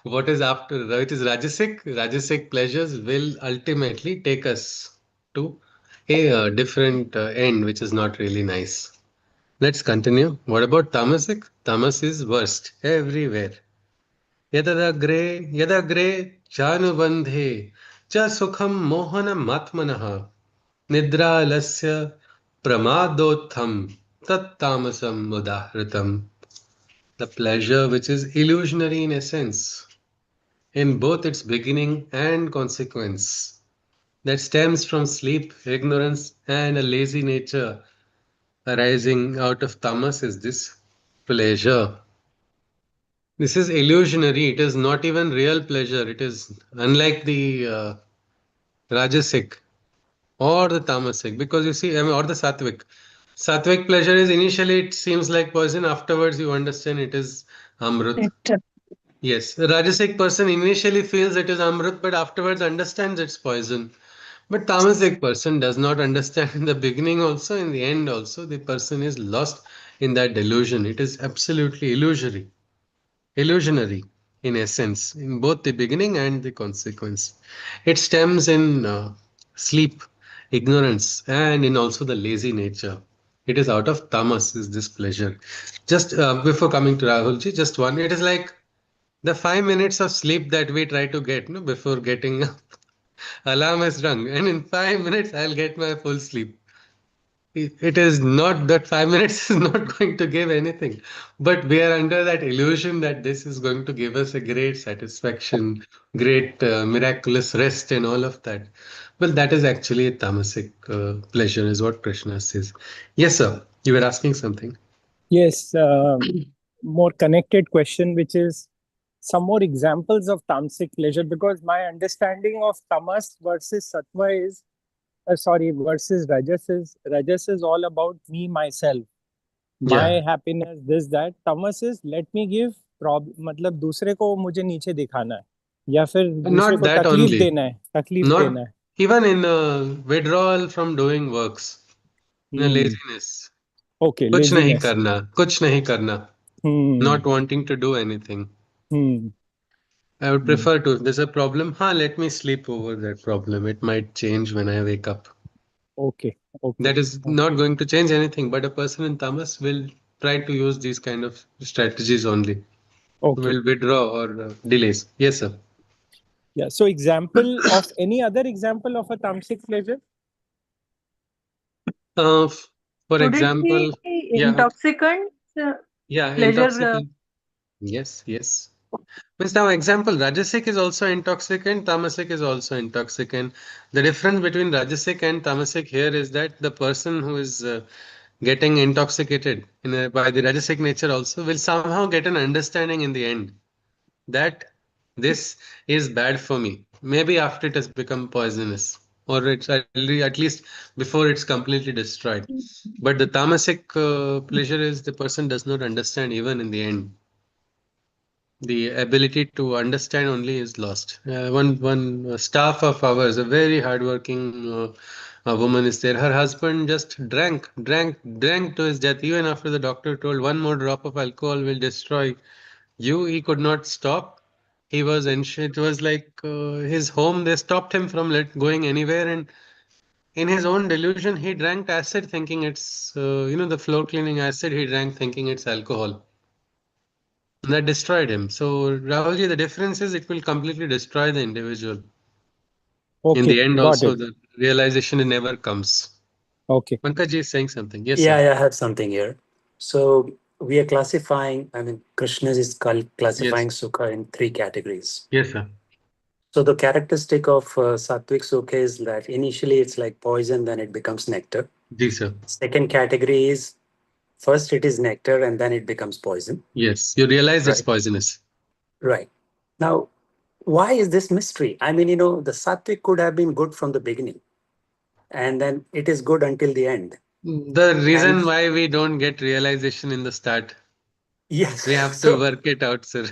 What is after it is Rajasic? Rajasic pleasures will ultimately take us to a different end, which is not really nice. Let's continue. What about Tamasic? Tamas is worst everywhere. Yadagre chanubandhe cha sukham mohanam atmanah nidralasya pramadotham tat tamasam mudahritam. The pleasure which is illusionary in essence, in both its beginning and consequence, that stems from sleep, ignorance, and a lazy nature arising out of tamas is this pleasure. This is illusionary. It is not even real pleasure. It is unlike the Rajasic or the Tamasic, because you see, I mean, or the Sattvic. Sattvic pleasure is initially it seems like poison. Afterwards, you understand it is Amrit. Nectar. Yes, the Rajasic person initially feels it is Amrit, but afterwards understands it's poison. But Tamasic person does not understand in the beginning also, in the end also. The person is lost in that delusion. It is absolutely illusionary in essence, in both the beginning and the consequence. It stems in sleep, ignorance, and in also the lazy nature. It is out of tamas, is this pleasure. Just before coming to Rahulji, just one. It is like the 5 minutes of sleep that we try to get, no, before getting up. Alarm is rung, and in 5 minutes I'll get my full sleep. It is not that 5 minutes is not going to give anything, but we are under that illusion that this is going to give us a great satisfaction, great miraculous rest, and all of that. Well, that is actually a tamasic pleasure, is what Krishna says. Yes, sir. You were asking something. Yes, more connected question, which is some more examples of tamasic pleasure, because my understanding of tamas versus sattva is, versus rajas is all about me, myself, my Yeah, happiness, this, that. Tamas is let me give मतलब दूसरे को मुझे नीचे दिखाना है या फिर दूसरे not को that तकलीफ only. देना है, तकलीफ देना Not है. even in withdrawal from doing works, in a Hmm. laziness. Okay, कुछ नहीं laziness. करना, कुछ नहीं करना. Hmm. Not wanting to do anything. Hmm. I would Hmm. prefer to, if there's a problem, let me sleep over that problem. It might change when I wake up. Okay. Okay. That is Okay. not going to change anything, but a person in tamas will try to use these kind of strategies only. Okay. Will withdraw or delays. Yes, sir. Yeah. So example of any other example of a tamasic pleasure? Uh, f- for Could it example, be yeah, intoxicant yeah, pleasure? intoxicant. Yes, yes. Means now example, Rajasic is also intoxicant, Tamasic is also intoxicant. The difference between Rajasic and Tamasic here is that the person who is getting intoxicated by the Rajasic nature also will somehow get an understanding in the end that this is bad for me. Maybe after it has become poisonous. or it's at least before it's completely destroyed. But the tamasic pleasure is the person does not understand even in the end. The ability to understand only is lost. One staff of ours, a very hardworking a woman is there. Her husband just drank to his death. Even after the doctor told one more drop of alcohol will destroy you, he could not stop. He was it was like his home. They stopped him from going anywhere, and in his own delusion, he drank acid, thinking it's the floor cleaning acid. He drank thinking it's alcohol. That destroyed him. So, Rahulji, the difference is it will completely destroy the individual. In Okay, the end, got also, it. the realization never comes. Okay. Pankaj is saying something. Yes, Yeah, sir. I have something here. So we are classifying, I mean, Krishna is Yes. classifying Sukha in three categories. Yes, sir. So the characteristic of Sattvic Sukha is that initially it's like poison, then it becomes nectar. Ji, sir. Second category is first it is nectar and then it becomes poison. Yes. You realize it's Right. poisonous. Right. Now, why is this mystery? I mean, the Sattvic could have been good from the beginning and then it is good until the end. The And reason why we don't get realization in the start, yes, we have to so work it out, sir.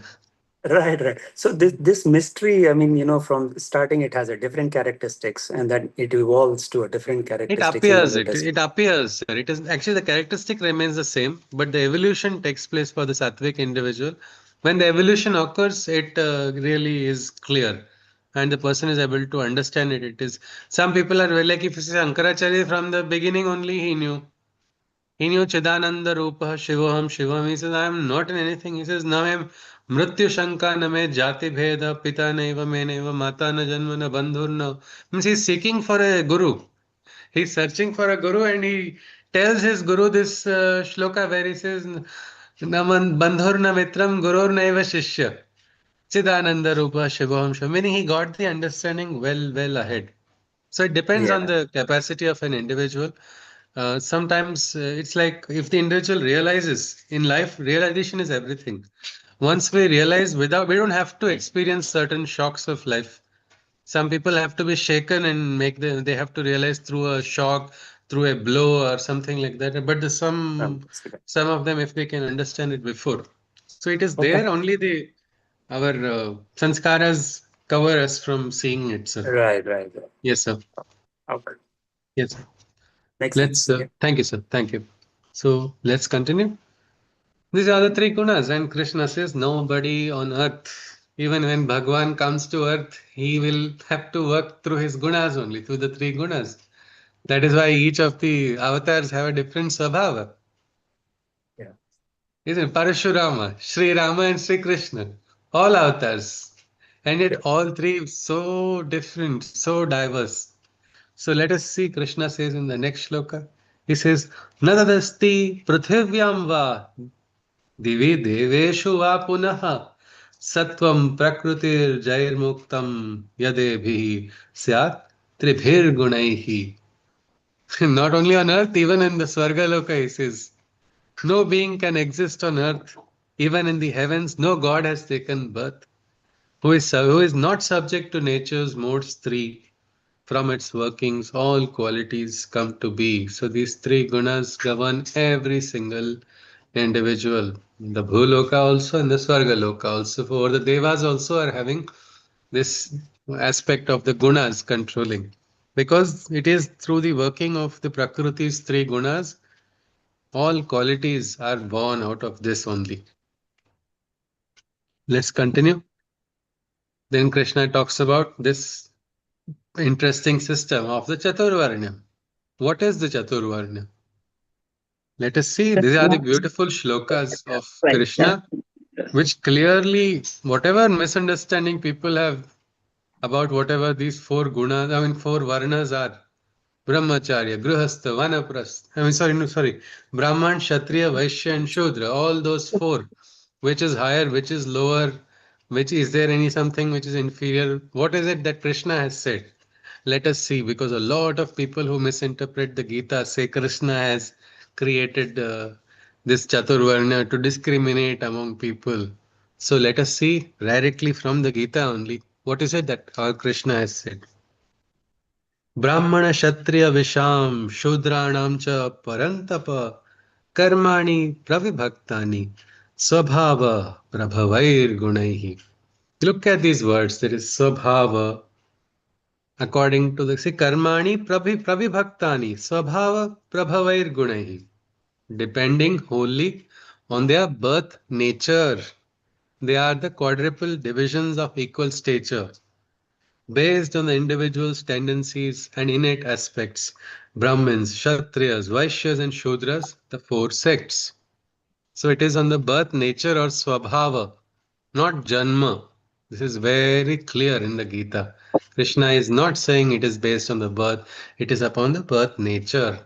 right. So this mystery, I mean, from starting it has a different characteristics and then it evolves to a different It characteristics in the appears, latest. it appears, sir. It is actually the characteristic remains the same, but the evolution takes place for the Sattvic individual. When the evolution occurs, it really is clear, and the person is able to understand it. It is some people are very like if you say Ankaracharya from the beginning only he knew. He knew Chidananda Rupa Shivoham Shivam. He says, I am not in anything. He says, Namem Mrityu Shanka Name Jati Bheda Pita Neva Meneva Mata Na Janma Na Bandhur Na. Means he's seeking for a guru. He's searching for a guru and he tells his guru this shloka where he says, Naman Bandhur Na Mitram Gurur Naiva Shishya. Chidananda Rupa Shivoham Shivam. Meaning he got the understanding well ahead. So it depends on Yeah. the capacity of an individual. Sometimes it's like if the individual realizes in life, realization is everything. Once we realize we don't have to experience certain shocks of life. Some people have to be shaken and they have to realize through a shock, through a blow or something like that. But some of them, if they can understand it before. So it is Okay. there only our sanskaras cover us from seeing it, sir. Right. Yes, sir. Okay. Yes, sir. Makes Let's, sense. Yeah. thank you, sir. Thank you. So let's continue. These are the three gunas, and Krishna says nobody on earth, even when Bhagwan comes to earth, he will have to work through his gunas only, through the three gunas. That is why each of the avatars have a different swabhava. Yeah. Isn't it? Parashurama, Sri Rama, and Sri Krishna, all avatars, and yet Yeah. all three so different, so diverse. So let us see, Krishna says in the next shloka, he says, Nadadasti prithivyam va divi deveshu va punaha satvam prakrutir jairmuktam yadebhi syat tribhir gunaihi. Not only on earth, even in the Swargaloka, he says, no being can exist on earth. Even in the heavens, no God has taken birth. Who is not subject to nature's modes three. From its workings, all qualities come to be. So these three gunas govern every single individual. The Bhuloka also and the Swargaloka also. For the Devas also are having this aspect of the gunas controlling. Because it is through the working of the Prakriti's three gunas, all qualities are born out of this only. Let's continue. Then Krishna talks about this interesting system of the Chaturvarnya. What is the Chaturvarnya? Let us see. These are the beautiful shlokas of Right. Krishna, which clearly, whatever misunderstanding people have about whatever these four gunas, I mean, four varnas are Brahmacharya, Grihastha, Vanaprastha, I mean, sorry, no, sorry, Brahman, Kshatriya, Vaishya, and Shudra, all those four, which is higher, which is lower, which is there any something which is inferior? What is it that Krishna has said? Let us see, because a lot of people who misinterpret the Gita say Krishna has created this Chaturvarna to discriminate among people. So let us see directly from the Gita only. What is it that our Krishna has said? Brahmana Kshatriya Visham Shudranam cha Parantapa Karmani Pravibhaktani Swabhava Prabhavair Gunaihi. Look at these words. There is Swabhava according to the see Karmani Pravibhaktani Swabhava Prabhavair Gunaihi. Depending wholly on their birth nature. They are the quadruple divisions of equal stature. Based on the individual's tendencies and innate aspects, Brahmins, Kshatriyas, Vaishyas, and Shudras, the four sects. So it is on the birth nature or swabhava, not janma. This is very clear in the Gita. Krishna is not saying it is based on the birth, it is upon the birth nature.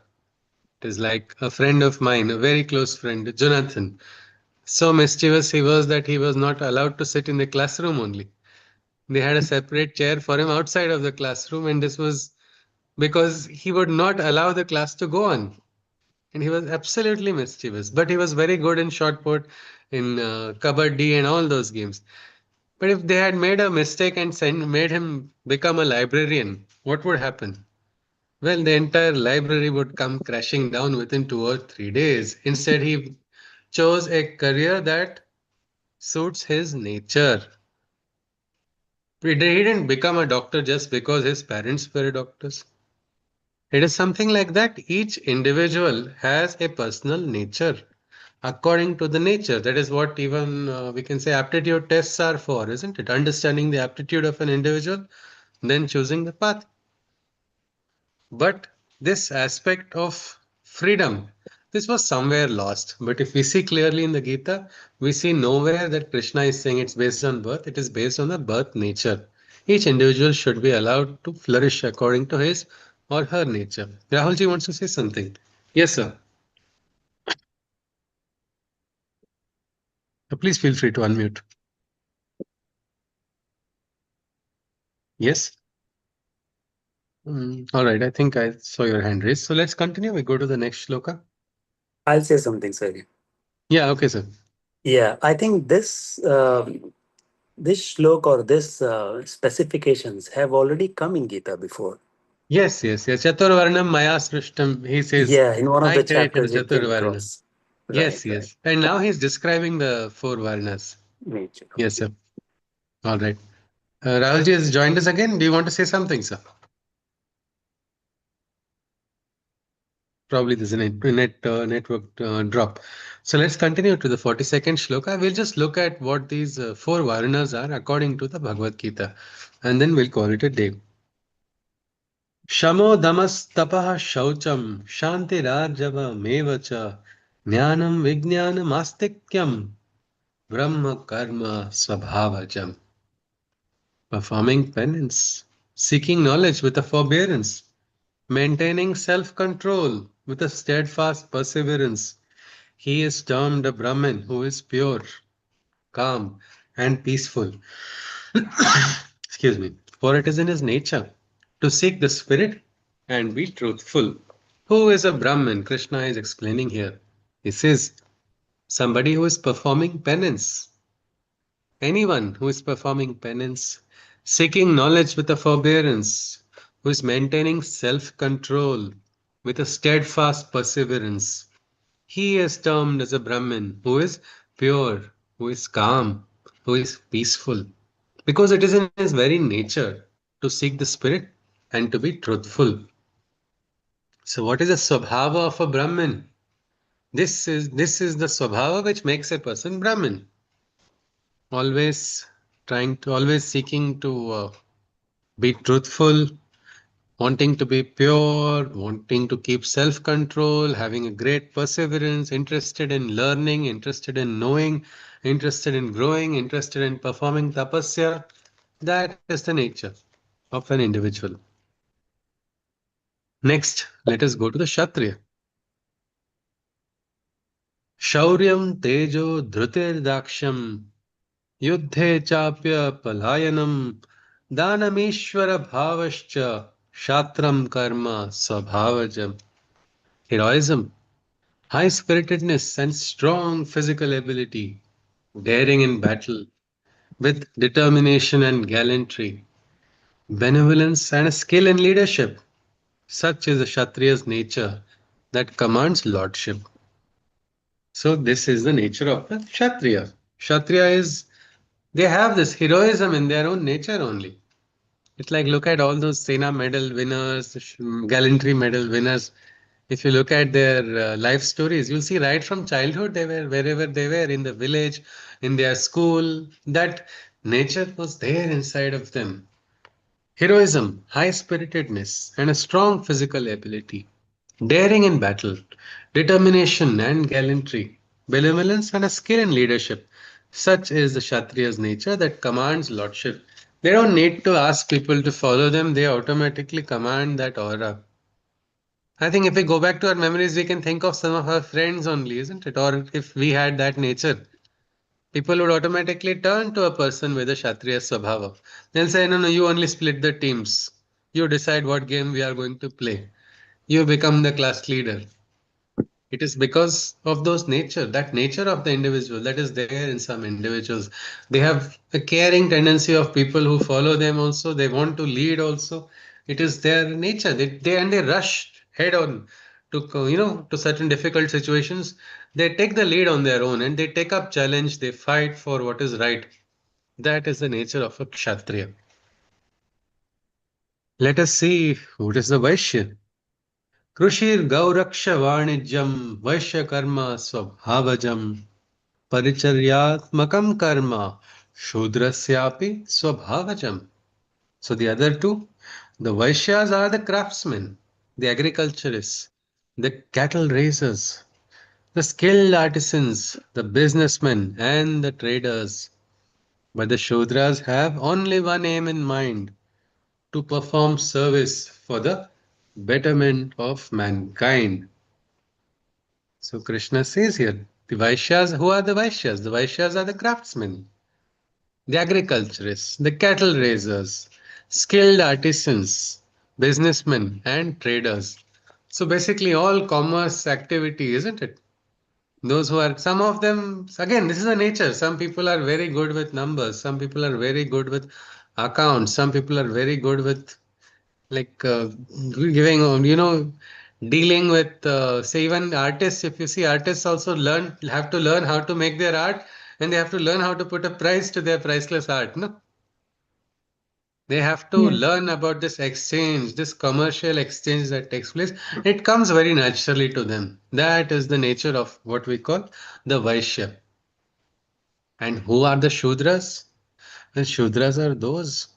It is like a friend of mine, a very close friend, Jonathan. So mischievous he was that he was not allowed to sit in the classroom only. They had a separate chair for him outside of the classroom, and this was because he would not allow the class to go on. And he was absolutely mischievous, but he was very good in shot put, in kabaddi, and all those games. But if they had made a mistake and made him become a librarian, what would happen? Well, the entire library would come crashing down within 2 or 3 days. Instead, he chose a career that suits his nature. He didn't become a doctor just because his parents were doctors. It is something like that. Each individual has a personal nature. According to the nature, that is what even we can say aptitude tests are for, isn't it? Understanding the aptitude of an individual, then choosing the path. But this aspect of freedom, this was somewhere lost. But if we see clearly in the Gita, we see nowhere that Krishna is saying it's based on birth, it is based on the birth nature. Each individual should be allowed to flourish according to his or her nature. Rahulji wants to say something. Yes, sir. Please feel free to unmute. Yes? All right, I think I saw your hand raised. So let's continue. We go to the next shloka. I'll say something, sorry. Yeah, okay, sir. Yeah, I think this shlok or this specifications have already come in Gita before. Yes. Chaturvarnam Maya Srishtam. He says, Yeah, in one of I the created chapters it came Chaturvarna. across. Yes. Right. And now he's describing the four Varnas. Nature. Yes, sir. All right. Rahulji has joined us again. Do you want to say something, sir? Probably there's a network drop. So let's continue to the 42nd shloka. We'll just look at what these four Varnas are according to the Bhagavad Gita. And then we'll call it a day. Shamo damas tapah shaucham shantirajava cha jnanam vijnanam astikyam brahma karma swabhavajam. Performing penance, seeking knowledge with a forbearance, maintaining self-control with a steadfast perseverance. He is termed a Brahmin who is pure, calm, and peaceful. Excuse me. For it is in his nature to seek the spirit and be truthful. Who is a Brahmin? Krishna is explaining here. He says, somebody who is performing penance. Anyone who is performing penance, seeking knowledge with a forbearance, who is maintaining self-control with a steadfast perseverance. He is termed as a Brahmin who is pure, who is calm, who is peaceful. Because it is in his very nature to seek the spirit and to be truthful. So what is the swabhava of a Brahmin? This is the swabhava which makes a person Brahmin. Always always seeking to be truthful, wanting to be pure, wanting to keep self-control, having a great perseverance, interested in learning, interested in knowing, interested in growing, interested in performing tapasya. That is the nature of an individual. Next, let us go to the Kshatriya. Shauryam tejo dhrutir daksham yuddhe chapya palayanam danamishvara bhavascha shatram karma swabhavajam. Heroism, high-spiritedness and strong physical ability, daring in battle, with determination and gallantry, benevolence and skill in leadership, Such is a Kshatriya's nature that commands lordship. So this is the nature of a Kshatriya. Kshatriya is, they have this heroism in their own nature only. It's like, look at all those Sena medal winners, gallantry medal winners. If you look at their life stories, you'll see right from childhood, they were wherever they were, in the village, in their school, that nature was there inside of them. Heroism, high spiritedness, and a strong physical ability, daring in battle, determination and gallantry, benevolence and a skill in leadership. Such is the Kshatriya's nature that commands lordship. They don't need to ask people to follow them, they automatically command that aura. I think if we go back to our memories, we can think of some of our friends only, isn't it? Or if we had that nature, people would automatically turn to a person with a Kshatriya Swabhava. They'll say, no, no, you only split the teams. You decide what game we are going to play. You become the class leader. It is because of those nature, that nature of the individual that is there in some individuals. They have a caring tendency of people who follow them also. They want to lead also. It is their nature. They rush head on to to certain difficult situations. They take the lead on their own and they take up challenge. They fight for what is right. That is the nature of a kshatriya. Let us see what is the Vaishya. Krushir Gauraksha Varnijam Vaishya Karma Swabhavajam Paricharyatmakam Karma Shudrasyapi Swabhavajam. So the other two, the Vaishyas are the craftsmen, the agriculturists, the cattle raisers, the skilled artisans, the businessmen, and the traders. But the Shudras have only one aim in mind, to perform service for the betterment of mankind. So Krishna says here, the Vaishyas, who are the Vaishyas? The Vaishyas are the craftsmen, the agriculturists, the cattle raisers, skilled artisans, businessmen, and traders. So basically, all commerce activity, isn't it? Those who are, some of them, again, this is the nature. Some people are very good with numbers, some people are very good with accounts, some people are very good with like giving dealing with say even artists. If you see, artists also have to learn how to make their art, and they have to learn how to put a price to their priceless art, no? They have to Yes. learn about this exchange, this commercial exchange that takes place. It comes very naturally to them. That is the nature of what we call the Vaishya. And who are the Shudras? The Shudras are those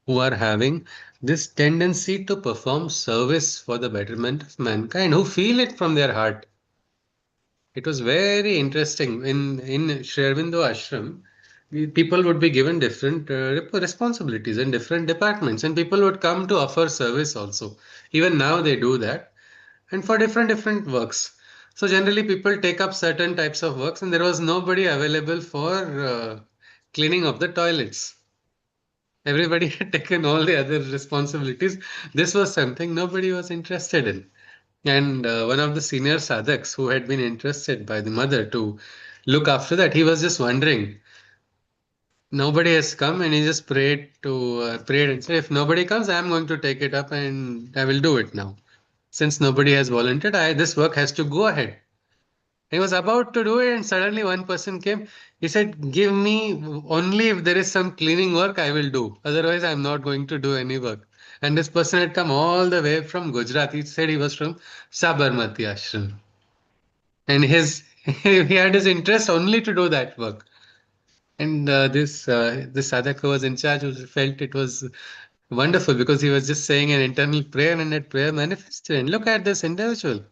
who are having this tendency to perform service for the betterment of mankind, who feel it from their heart. It was very interesting. In Sri Aurobindo Ashram, people would be given different responsibilities in different departments, and people would come to offer service also. Even now they do that, and for different works. So generally, people take up certain types of works, and there was nobody available for cleaning of the toilets. Everybody had taken all the other responsibilities. This was something nobody was interested in. And one of the senior sadhaks who had been interested by the mother to look after that, he was just wondering. Nobody has come, and he just prayed and said, if nobody comes, I am going to take it up and I will do it now. Since nobody has volunteered, this work has to go ahead. He was about to do it, and suddenly one person came. He said, give me only if there is some cleaning work, I will do. Otherwise, I'm not going to do any work. And this person had come all the way from Gujarat. He said he was from Sabarmati Ashram. And he had his interest only to do that work. And this sadhaka was in charge, who felt it was wonderful because he was just saying an internal prayer, and that prayer manifested. And look at this individual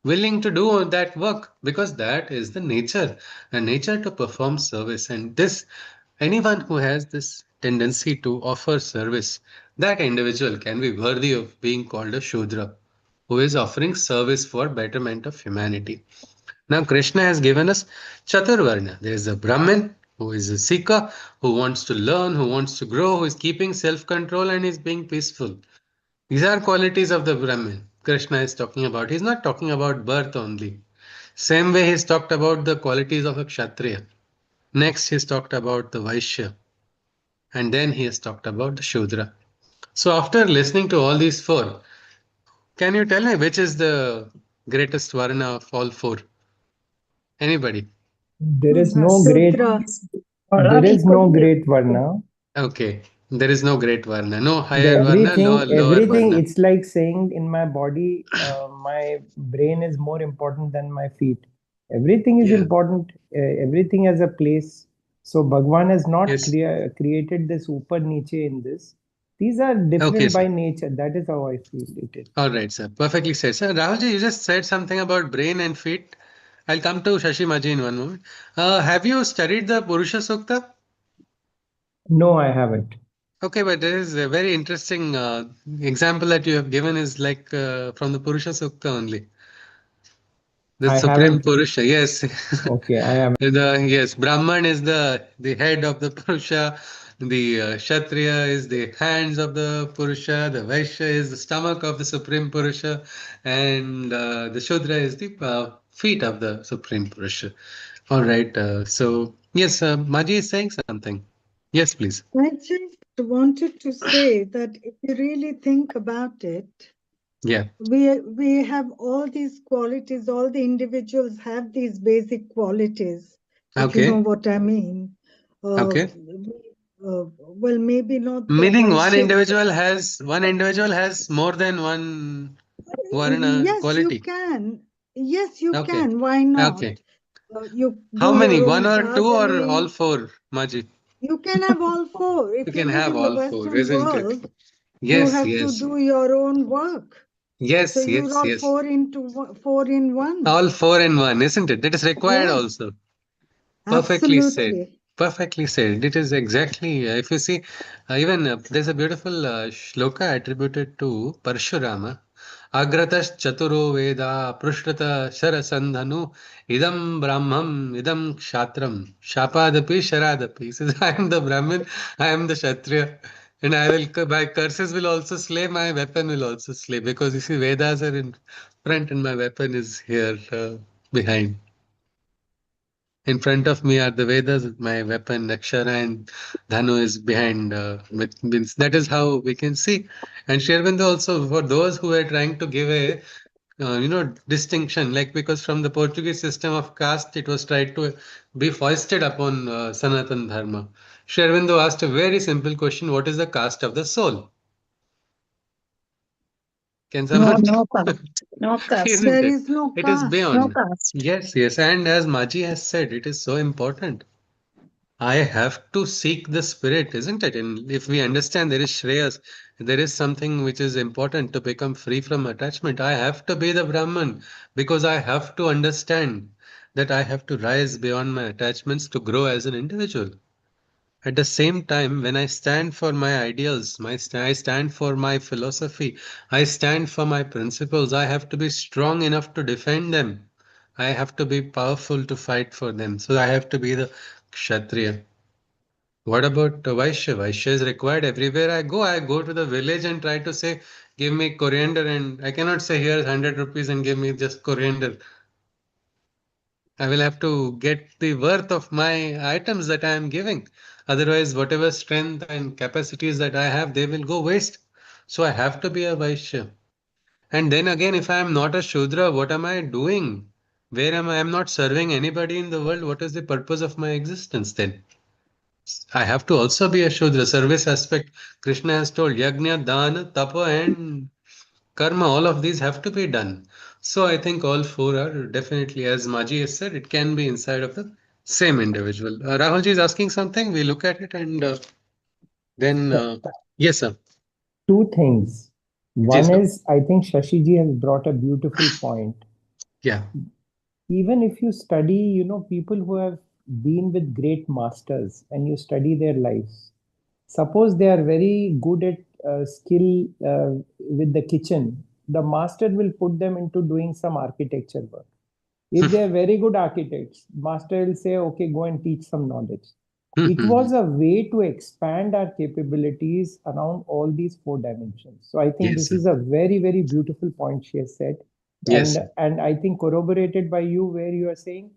willing to do that work, because that is the nature, a nature to perform service. And this, anyone who has this tendency to offer service, that individual can be worthy of being called a Shudra, who is offering service for betterment of humanity. Now Krishna has given us Chaturvarna. There is a Brahmin who is a seeker, who wants to learn, who wants to grow, who is keeping self-control and is being peaceful. These are qualities of the Brahmin Krishna is talking about. He's not talking about birth only. Same way he's talked about the qualities of a Kshatriya. Next he's talked about the Vaishya. And then he has talked about the Shudra. So after listening to all these four, Can you tell me which is the greatest Varna of all four? Anybody? There is no great, Sudra. there is no great Varna. Okay. There is no great Varna. No The higher Varna, no lower everything, Varna. it's like saying in my body, my brain is more important than my feet. Everything is Yeah. important. Everything has a place. So Bhagwan has not Yes. created this upar niche in this. These are Okay, different by sir. nature. That is how I feel it is. All right, sir. Perfectly said. Sir, Rahulji, you just said something about brain and feet. I'll come to Shashi Maji in one moment. Have you studied the Purusha Sukta? No, I haven't. Okay, but there is a very interesting example that you have given is like from the Purusha Sukta only. The I Supreme haven't. Purusha, yes. Okay, I haven't. Yes, Brahman is the head of the Purusha, the Kshatriya is the hands of the Purusha, the Vaishya is the stomach of the Supreme Purusha, and the Shudra is the feet of the Supreme Purusha. All right, so yes, Maji is saying something. Yes, please. I just wanted to say that if you really think about it, Yeah. we have all these qualities, all the individuals have these basic qualities, if you know Okay. what I mean. Okay. Well, maybe not the Meaning one individual has more than one Varna Yes, you quality. can. Yes, you Okay. can. Why not? Okay. You How do many? your One own or two or all gardening. four, Maji? You can have all four. You If you can live have in the all four, Western isn't it? world, you Yes, have to yes. do your own work. So Yes, you're yes, all yes. four in one. All four in one, isn't it? That is required Yes, also. Perfectly said. absolutely. Perfectly said. It is exactly, if you see, even there's a beautiful shloka attributed to Parshurama. Agratas chaturo veda prushrata sharasandhanu idam brahmam idam kshatram shapadapi sharadapi. He says, I am the Brahmin, I am the Kshatriya, and I will, my curses will also slay, my weapon will also slay. Because you see, Vedas are in front and my weapon is here behind. In front of me are the Vedas, my weapon, Akshara, and Dhanu is behind. Means that is how we can see. And Sherbindo also, for those who are trying to give a distinction, like because from the Portuguese system of caste, it was tried to be foisted upon Sanatan Dharma. Sherbindo asked a very simple question: what is the caste of the soul? Can No, someone? no caste. No caste. Isn't There it? is no It is caste. No beyond. caste. Yes, yes. And as Maji has said, it is so important. I have to seek the spirit, isn't it? And if we understand there is Shreyas, there is something which is important to become free from attachment. I have to be the Brahman because I have to understand that I have to rise beyond my attachments to grow as an individual. At the same time, when I stand for my ideals, I stand for my philosophy, I stand for my principles, I have to be strong enough to defend them. I have to be powerful to fight for them. So I have to be the Kshatriya. What about Vaishya? Vaishya is required everywhere I go. I go to the village and try to say, give me coriander, and I cannot say here's 100 rupees and give me just coriander. I will have to get the worth of my items that I am giving. Otherwise, whatever strength and capacities that I have, they will go waste. So I have to be a Vaishya. And then again, if I am not a Shudra, what am I doing? Where am I? I am not serving anybody in the world. What is the purpose of my existence then? I have to also be a Shudra. Service aspect, Krishna has told Yajna, Dana, Tapa, and Karma, all of these have to be done. So I think all four are definitely, as Maji has said, it can be inside of the same individual. Rahulji is asking something. We look at it and then, yes, sir. Two things. Ji, One sir. is, I think Shashiji has brought a beautiful point. Yeah. Even if you study, people who have been with great masters and you study their lives, suppose they are very good at skill with the kitchen, the master will put them into doing some architecture work. If they are very good architects, master will say, okay, go and teach some knowledge. It was a way to expand our capabilities around all these four dimensions. So I think Yes, this sir. is a very, very beautiful point she has said. Yes, And sir. and I think corroborated by you where you are saying,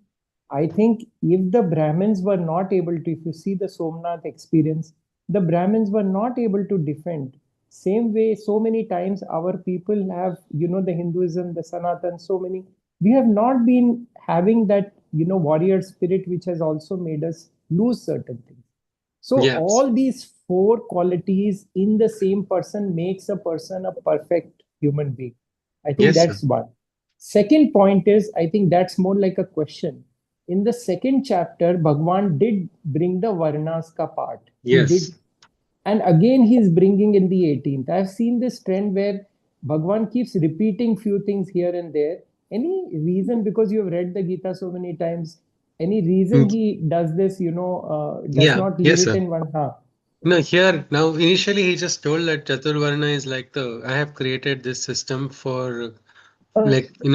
I think if the Brahmins were not able to, if you see the Somnath experience, the Brahmins were not able to defend. Same way, so many times our people have, the Hinduism, the Sanatan, so many, we have not been having that, warrior spirit, which has also made us lose certain things. So Yes. all these four qualities in the same person makes a person a perfect human being. I think Yes, sir. that's one. Second point is, I think that's more like a question. In the second chapter, Bhagwan did bring the Varnas ka part. He Yes. did, and again he's bringing in the 18th. I've seen this trend where Bhagwan keeps repeating few things here and there. Any reason, because you've read the Gita so many times, any reason Mm, he does this, does yeah. not leave Yes, it sir. in one? Ha. No, here now initially he just told that Chaturvarna is like I have created this system for like in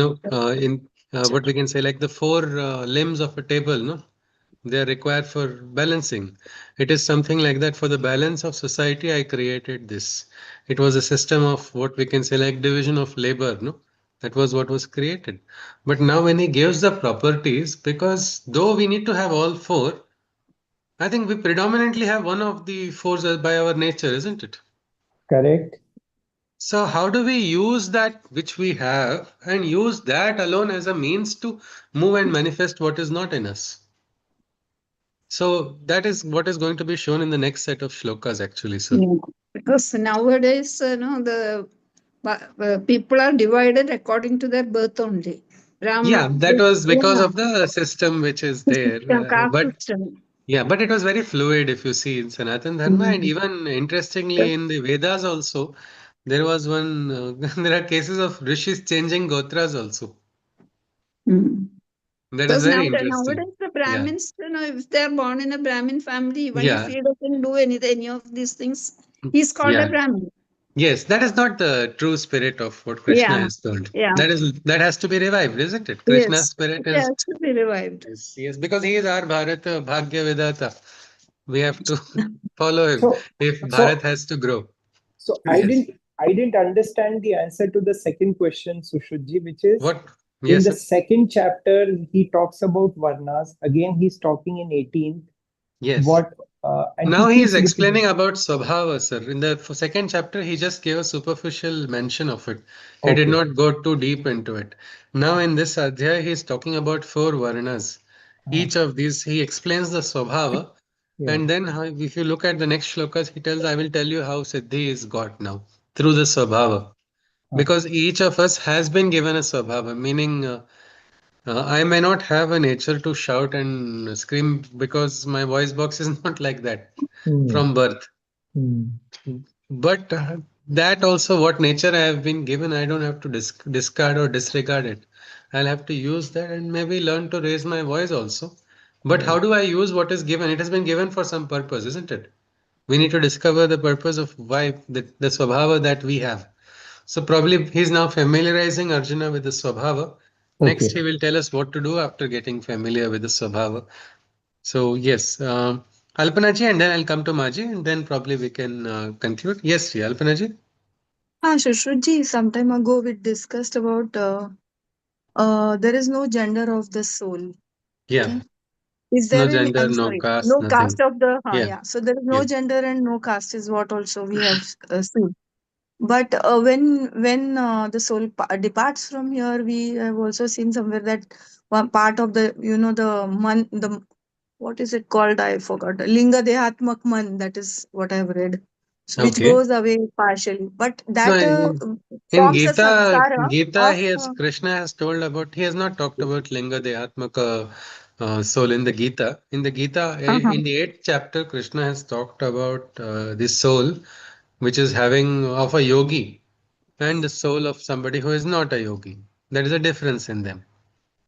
what we can say like the four limbs of a table, no? They are required for balancing. It is something like that for the balance of society. I created this. It was a system of what we can say like division of labor, no? That was what was created. But now when he gives the properties, because though we need to have all four, I think we predominantly have one of the fours by our nature, isn't it? Correct. So how do we use that which we have and use that alone as a means to move and manifest what is not in us? So that is what is going to be shown in the next set of shlokas, actually, sir. Yeah. Because nowadays, people are divided according to their birth only. Yeah, Brahma, that was because yeah, of the system which is there. system, caste But system. yeah, but it was very fluid if you see in Sanatan Dharma, and Mm. even interestingly in the Vedas also, there was one, there are cases of rishis changing gotras also. Mm. That is Because very interesting. nowadays the Yeah, Brahmins, if they are born in a Brahmin family, even if yeah, he doesn't do any of these things, he's called a yeah. Brahmin. Yes, that is not the true spirit of what Krishna Yeah, has told. yeah, That has to be revived, isn't it? Krishna's yes, spirit it is has to be revived. yes, because he is our Bharata Bhagya Vedata. We have to follow him So, if Bharat so, has to grow. so Yes. I didn't understand the answer to the second question, Sushruji, which is What? in Yes, the sir. second chapter, he talks about Varnas. Again, he's talking in 18th. Yes. What, and he Now he is keeps repeating. explaining about Swabhava, sir. In the second chapter, he just gave a superficial mention of it. He did Okay. not go too deep into it. Now in this Adhyaya, he is talking about four Varnas. Ah, Each of these, he explains the Swabhava. yeah. And then if you look at the next shlokas, he tells, I will tell you how Siddhi is got now through the Swabhava. Ah, Because each of us has been given a Swabhava, meaning I may not have a nature to shout and scream because my voice box is not like that hmm, from birth. hmm, But that also, what nature I have been given, I don't have to discard or disregard it. I'll have to use that and maybe learn to raise my voice also. But how right. do I use what is given? It has been given for some purpose, isn't it? We need to discover the purpose of why the Swabhava that we have. So probably he's now familiarizing Arjuna with the Swabhava. Next, Okay. he will tell us what to do after getting familiar with the Swabhava. So yes, Alpana ji, and then I'll come to Maji, and then probably we can conclude. Yes, ji, Alpana ji. Shushruji, some time ago we discussed about there is no gender of the soul. Yeah, Okay. Is no there any, gender, I'm no sorry, caste, no caste nothing. of the, Yeah, yeah. So there is yeah. no gender and no caste is what also we have seen. But when the soul departs from here, we have also seen somewhere that one part of the, the what is it called? I forgot. Linga Dehatmak Man, that is what I have read. So which Okay. goes away partially. But No, that in forms a Gita, samsara Gita, of, he has Krishna has told about. He has not talked about Linga Dehatmaka soul in the Gita. In the Gita, uh-huh. in the eighth chapter, Krishna has talked about this soul, which is having of a yogi, and the soul of somebody who is not a yogi. There is a difference in them.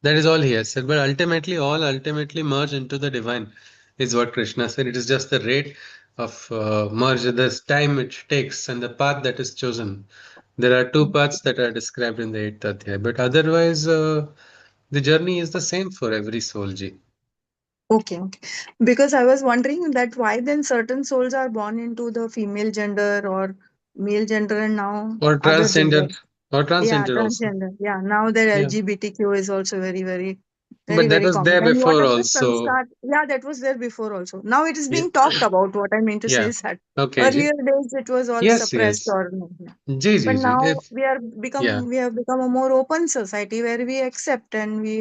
That is all he has said. But ultimately, all ultimately merge into the divine, is what Krishna said. It is just the rate of merge, the time it takes, and the path that is chosen. There are two paths that are described in the eighth Adhyaya, but otherwise, the journey is the same for every soul, ji. Okay, okay. Because I was wondering that why then certain souls are born into the female gender or male gender and now Or other gender. transgender, or Yeah, transgender also. transgender. Yeah, now that Yeah. LGBTQ is also very, very. Very, But that very was common. there And before whatever also. sanskar, yeah, that was there before also. Now it is Yeah. being talked about. What I mean to say Yeah. is that Okay, Ji. earlier days it was all Yes, suppressed yes. or Ji, but ji, ji. now If, yeah. we have become a more open society where we accept and we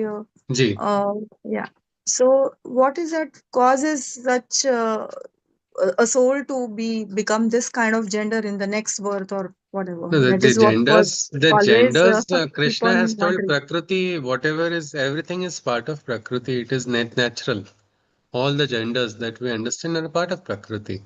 Ji. yeah. So what is that causes such a soul to become this kind of gender in the next birth or whatever? No, That is what was the always genders, keep Krishna has on told wondering. Prakriti, whatever is, everything is part of Prakriti. It is natural. All the genders that we understand are a part of Prakriti.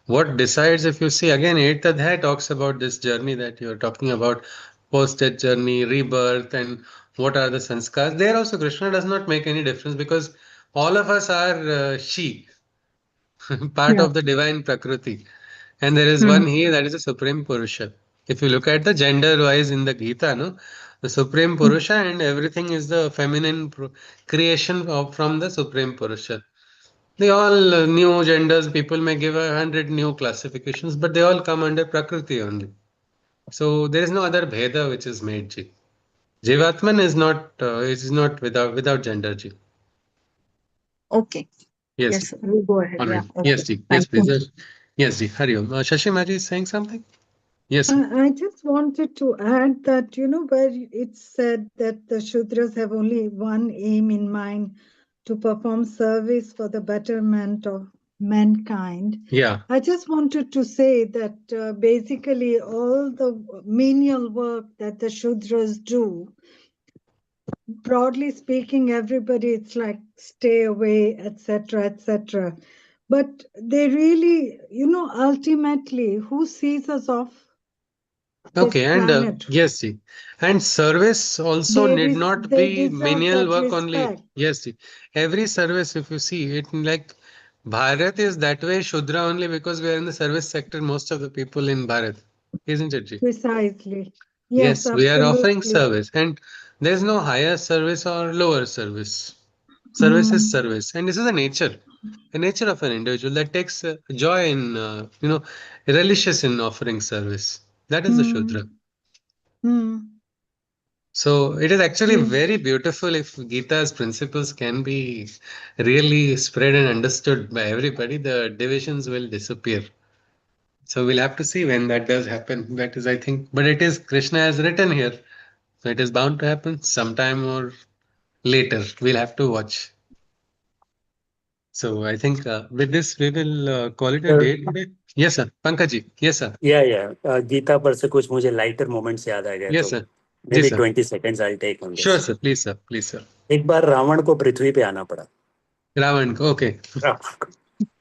What decides, if you see, again, 8th Adhyaya talks about this journey that you're talking about, post-death journey, rebirth, and what are the sanskars. There also, Krishna does not make any difference because all of us are she, part Yeah. of the divine Prakriti. And there is Hmm. one here that is a Supreme Purusha. If you look at the gender wise in the Gita, no, the Supreme Purusha and everything is the feminine creation from the Supreme Purusha. They all new genders, people may give 100 new classifications, but they all come under Prakriti only. So there is no other Bheda which is made, Ji. Jivatman is not without gender, Ji. Okay. Yes, Yes, Ji. sir. We'll go ahead. All Yeah. right. Yes, Okay. Ji. Yes, Thank please. you. Yes, Ji. Hari Om. Shashimaji is saying something? Yes, sir. I just wanted to add that, where it's said that the Shudras have only one aim in mind to perform service for the betterment of mankind. Yeah. I just wanted to say that basically all the menial work that the Shudras do, broadly speaking, everybody, it's like stay away, etc., etc. But they really, ultimately, who sees us off this Okay, and planet? yes, ji. And service also need not They be deserve menial that work only. respect. Yes, ji. Every service, if you see it, like Bharat is that way, Shudra only because we are in the service sector, most of the people in Bharat, isn't it, ji? Precisely. Yes, Yes, we are offering absolutely. service, and there's no higher service or lower service. Service is Hmm. service, and this is a nature of an individual that takes joy in, relishes in offering service. That is the Hmm. Shudra. Hmm. So it is actually Yeah. very beautiful if Gita's principles can be really spread and understood by everybody, the divisions will disappear. So we'll have to see when that does happen. That is, I think, but it is Krishna has written here. So it is bound to happen sometime or later. We'll have to watch. So I think with this, we will call it a Sir, day today. Yes, sir. Pankaji. Yes, sir. या गीता पर से कुछ मुझे lighter moments याद आ गए Yes, तो sir. May Yes, B sir. 20 seconds I'll take on Sure, this. sir. Please, sir. Please, sir. एक बार रावण को पृथ्वी पे आना पड़ा. Ravan. Okay.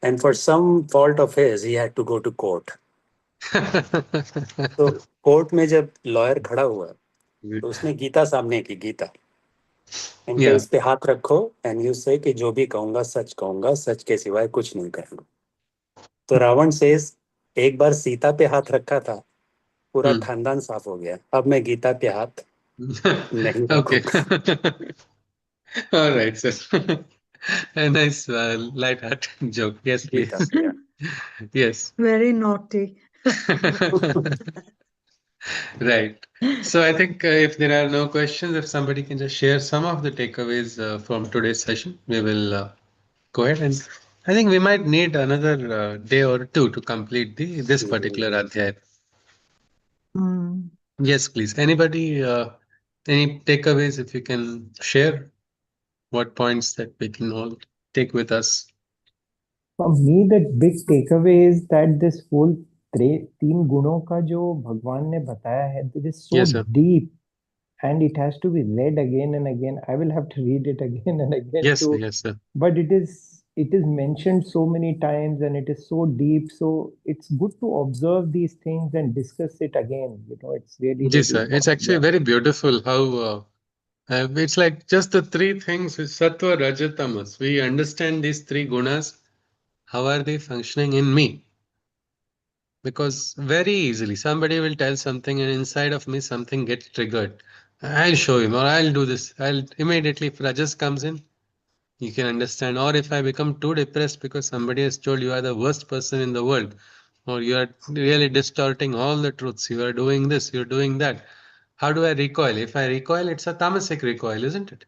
And for some fault of his, he had to go to court. तो court में जब lawyer खड़ा हुआ तो उसने गीता सामने की गीता एंड Yeah. इस पे हाथ रखो एंड यू से कि जो भी कहूंगा सच के सिवाय कुछ नहीं करूंगा. तो रावण सेज एक बार सीता पे हाथ रखा था पूरा Hmm. खानदान साफ हो गया, अब मैं गीता पे हाथ नहीं Okay. रखूंगा. All right, sir. A nice light-hearted joke. Yes, Gita, please. yeah. Yes. Very naughty. Right. So I think if there are no questions, if somebody can just share some of the takeaways from today's session, we will go ahead. And I think we might need another day or two to complete this particular adhyay. Hmm. Yes, please. Anybody, any takeaways if you can share? What points that we can all take with us? For me, the big takeaway is that this whole तीन गुणों का जो भगवान ने बताया है, it is so Yes, sir. deep and it has to be read again and again. I will have to read it again and again Yes, too. yes, sir. But it is mentioned so many times and it is so deep. So it's good to observe these things and discuss it again. It's really, Yes, really sir. It's important. actually Yeah. very beautiful how it's like just the three things is sattva, raja, tamas. We understand these three gunas. How are they functioning in me? Because very easily somebody will tell something and inside of me something gets triggered. I'll show him or I'll do this. I'll immediately if rajas comes in, you can understand. Or if I become too depressed because somebody has told you are the worst person in the world, or you are really distorting all the truths, you are doing this, you're doing that. How do I recoil? If I recoil, it's a tamasic recoil, isn't it?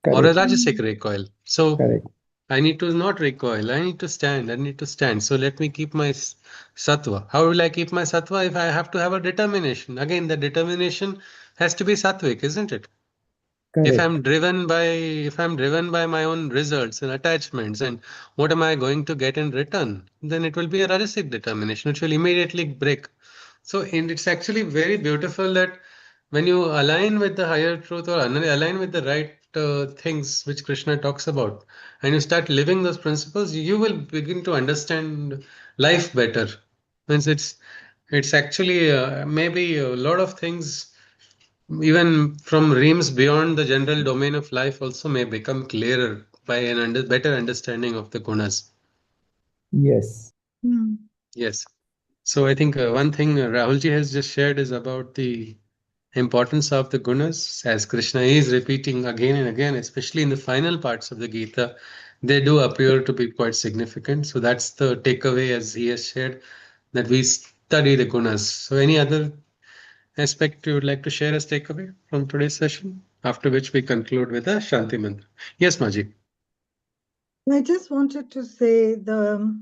or a Correct. rajasic recoil. So Correct. I need to not recoil. I need to stand. I need to stand. So let me keep my sattva. How will I keep my sattva? If I have to have a determination. Again, the determination has to be sattvic, isn't it? If Correct. I'm driven by my own results and attachments and what am I going to get in return, then it will be a rajasic determination, which will immediately break. So it's actually very beautiful that when you align with the higher truth or align with the right things which Krishna talks about, and you start living those principles, you will begin to understand life better. Means it's actually maybe a lot of things, even from realms beyond the general domain of life, also may become clearer by an better understanding of the gunas. Yes. Yes. So I think one thing Rahulji has just shared is about the importance of the gunas, as Krishna is repeating again and again, especially in the final parts of the Gita. They do appear to be quite significant. So that's the takeaway, as he has shared, that we study the gunas. So any other aspect you would like to share as takeaway from today's session? After which we conclude with a Shanti Mantra. Yes, Maji. I just wanted to say the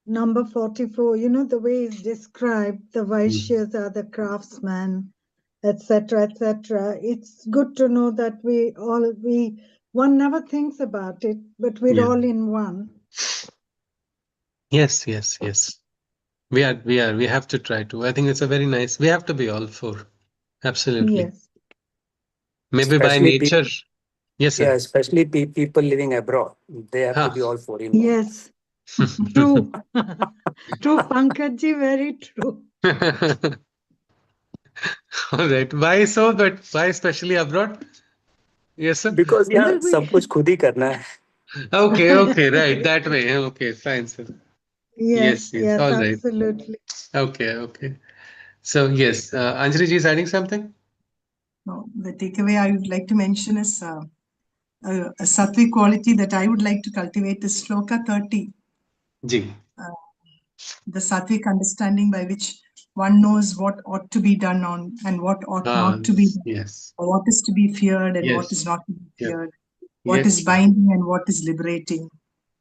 number 44, the way it's described, the Vaishyas are the craftsmen, etc., etc. It's good to know that one never thinks about it, but we're all in one. Yes. We have to try to. I think it's a very nice, we have to be all four. Absolutely. Yes. Maybe by Especially nature. Yes, sir. Yeah, especially people living abroad. They have to be all four in one. Yes. True. True, Pankajji, very true. All right. Why so? But why especially abroad? Yes, sir. Because यहाँ सब कुछ खुद ही करना है. Okay, right. That way. Okay, fine, sir. Yes, All right. absolutely. Okay. So, yes, Anjali ji is adding something? No, the takeaway I would like to mention is a sattvic quality that I would like to cultivate is Shloka 30. Ji. The sattvic understanding by which one knows what ought to be done on and what ought not to be done. Yes. Or what is to be feared and what is not to be feared. What is binding and what is liberating.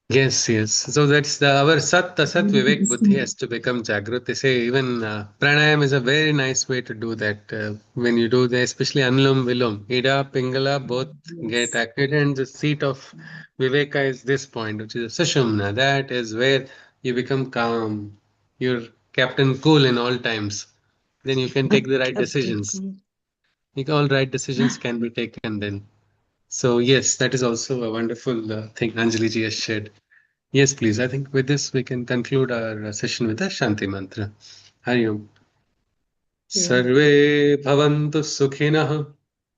Yes. So that's our Sat Vivek Buddhi has to become Jagrut. They say even pranayam is a very nice way to do that. When you do that, especially Anulom Vilom, Ida, Pingala, both get activated, and the seat of Viveka is this point, which is Sushumna. That is where you become calm. You're Captain Cool in all times. Then you can take the right decisions. All right decisions can be taken then. So yes, that is also a wonderful thing Anjali ji has shared. Yes, please. I think with this we can conclude our session with a Shanti Mantra. Hari Om. Sarve bhavantu sukhinah,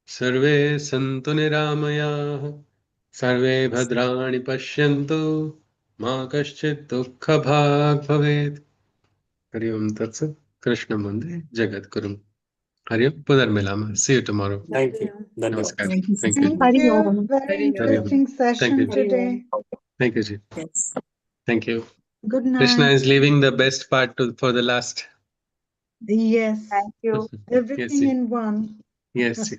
sarve santu niramayah, sarve bhadrani pashyantu, ma kaschit dukkha bhag bhavet. Hari Om Tatsat. Krishna Mande Jagat Kurum. Hari Om. Punarmilama. See you tomorrow. Thank you. Namaskar. Thank you. Thank you. Thank you. Very interesting session today. Thank you, Ji. Yes. Thank you. Good night. Krishna is leaving the best part for the last. Yes. Thank you. Everything Yes, in one. Yes.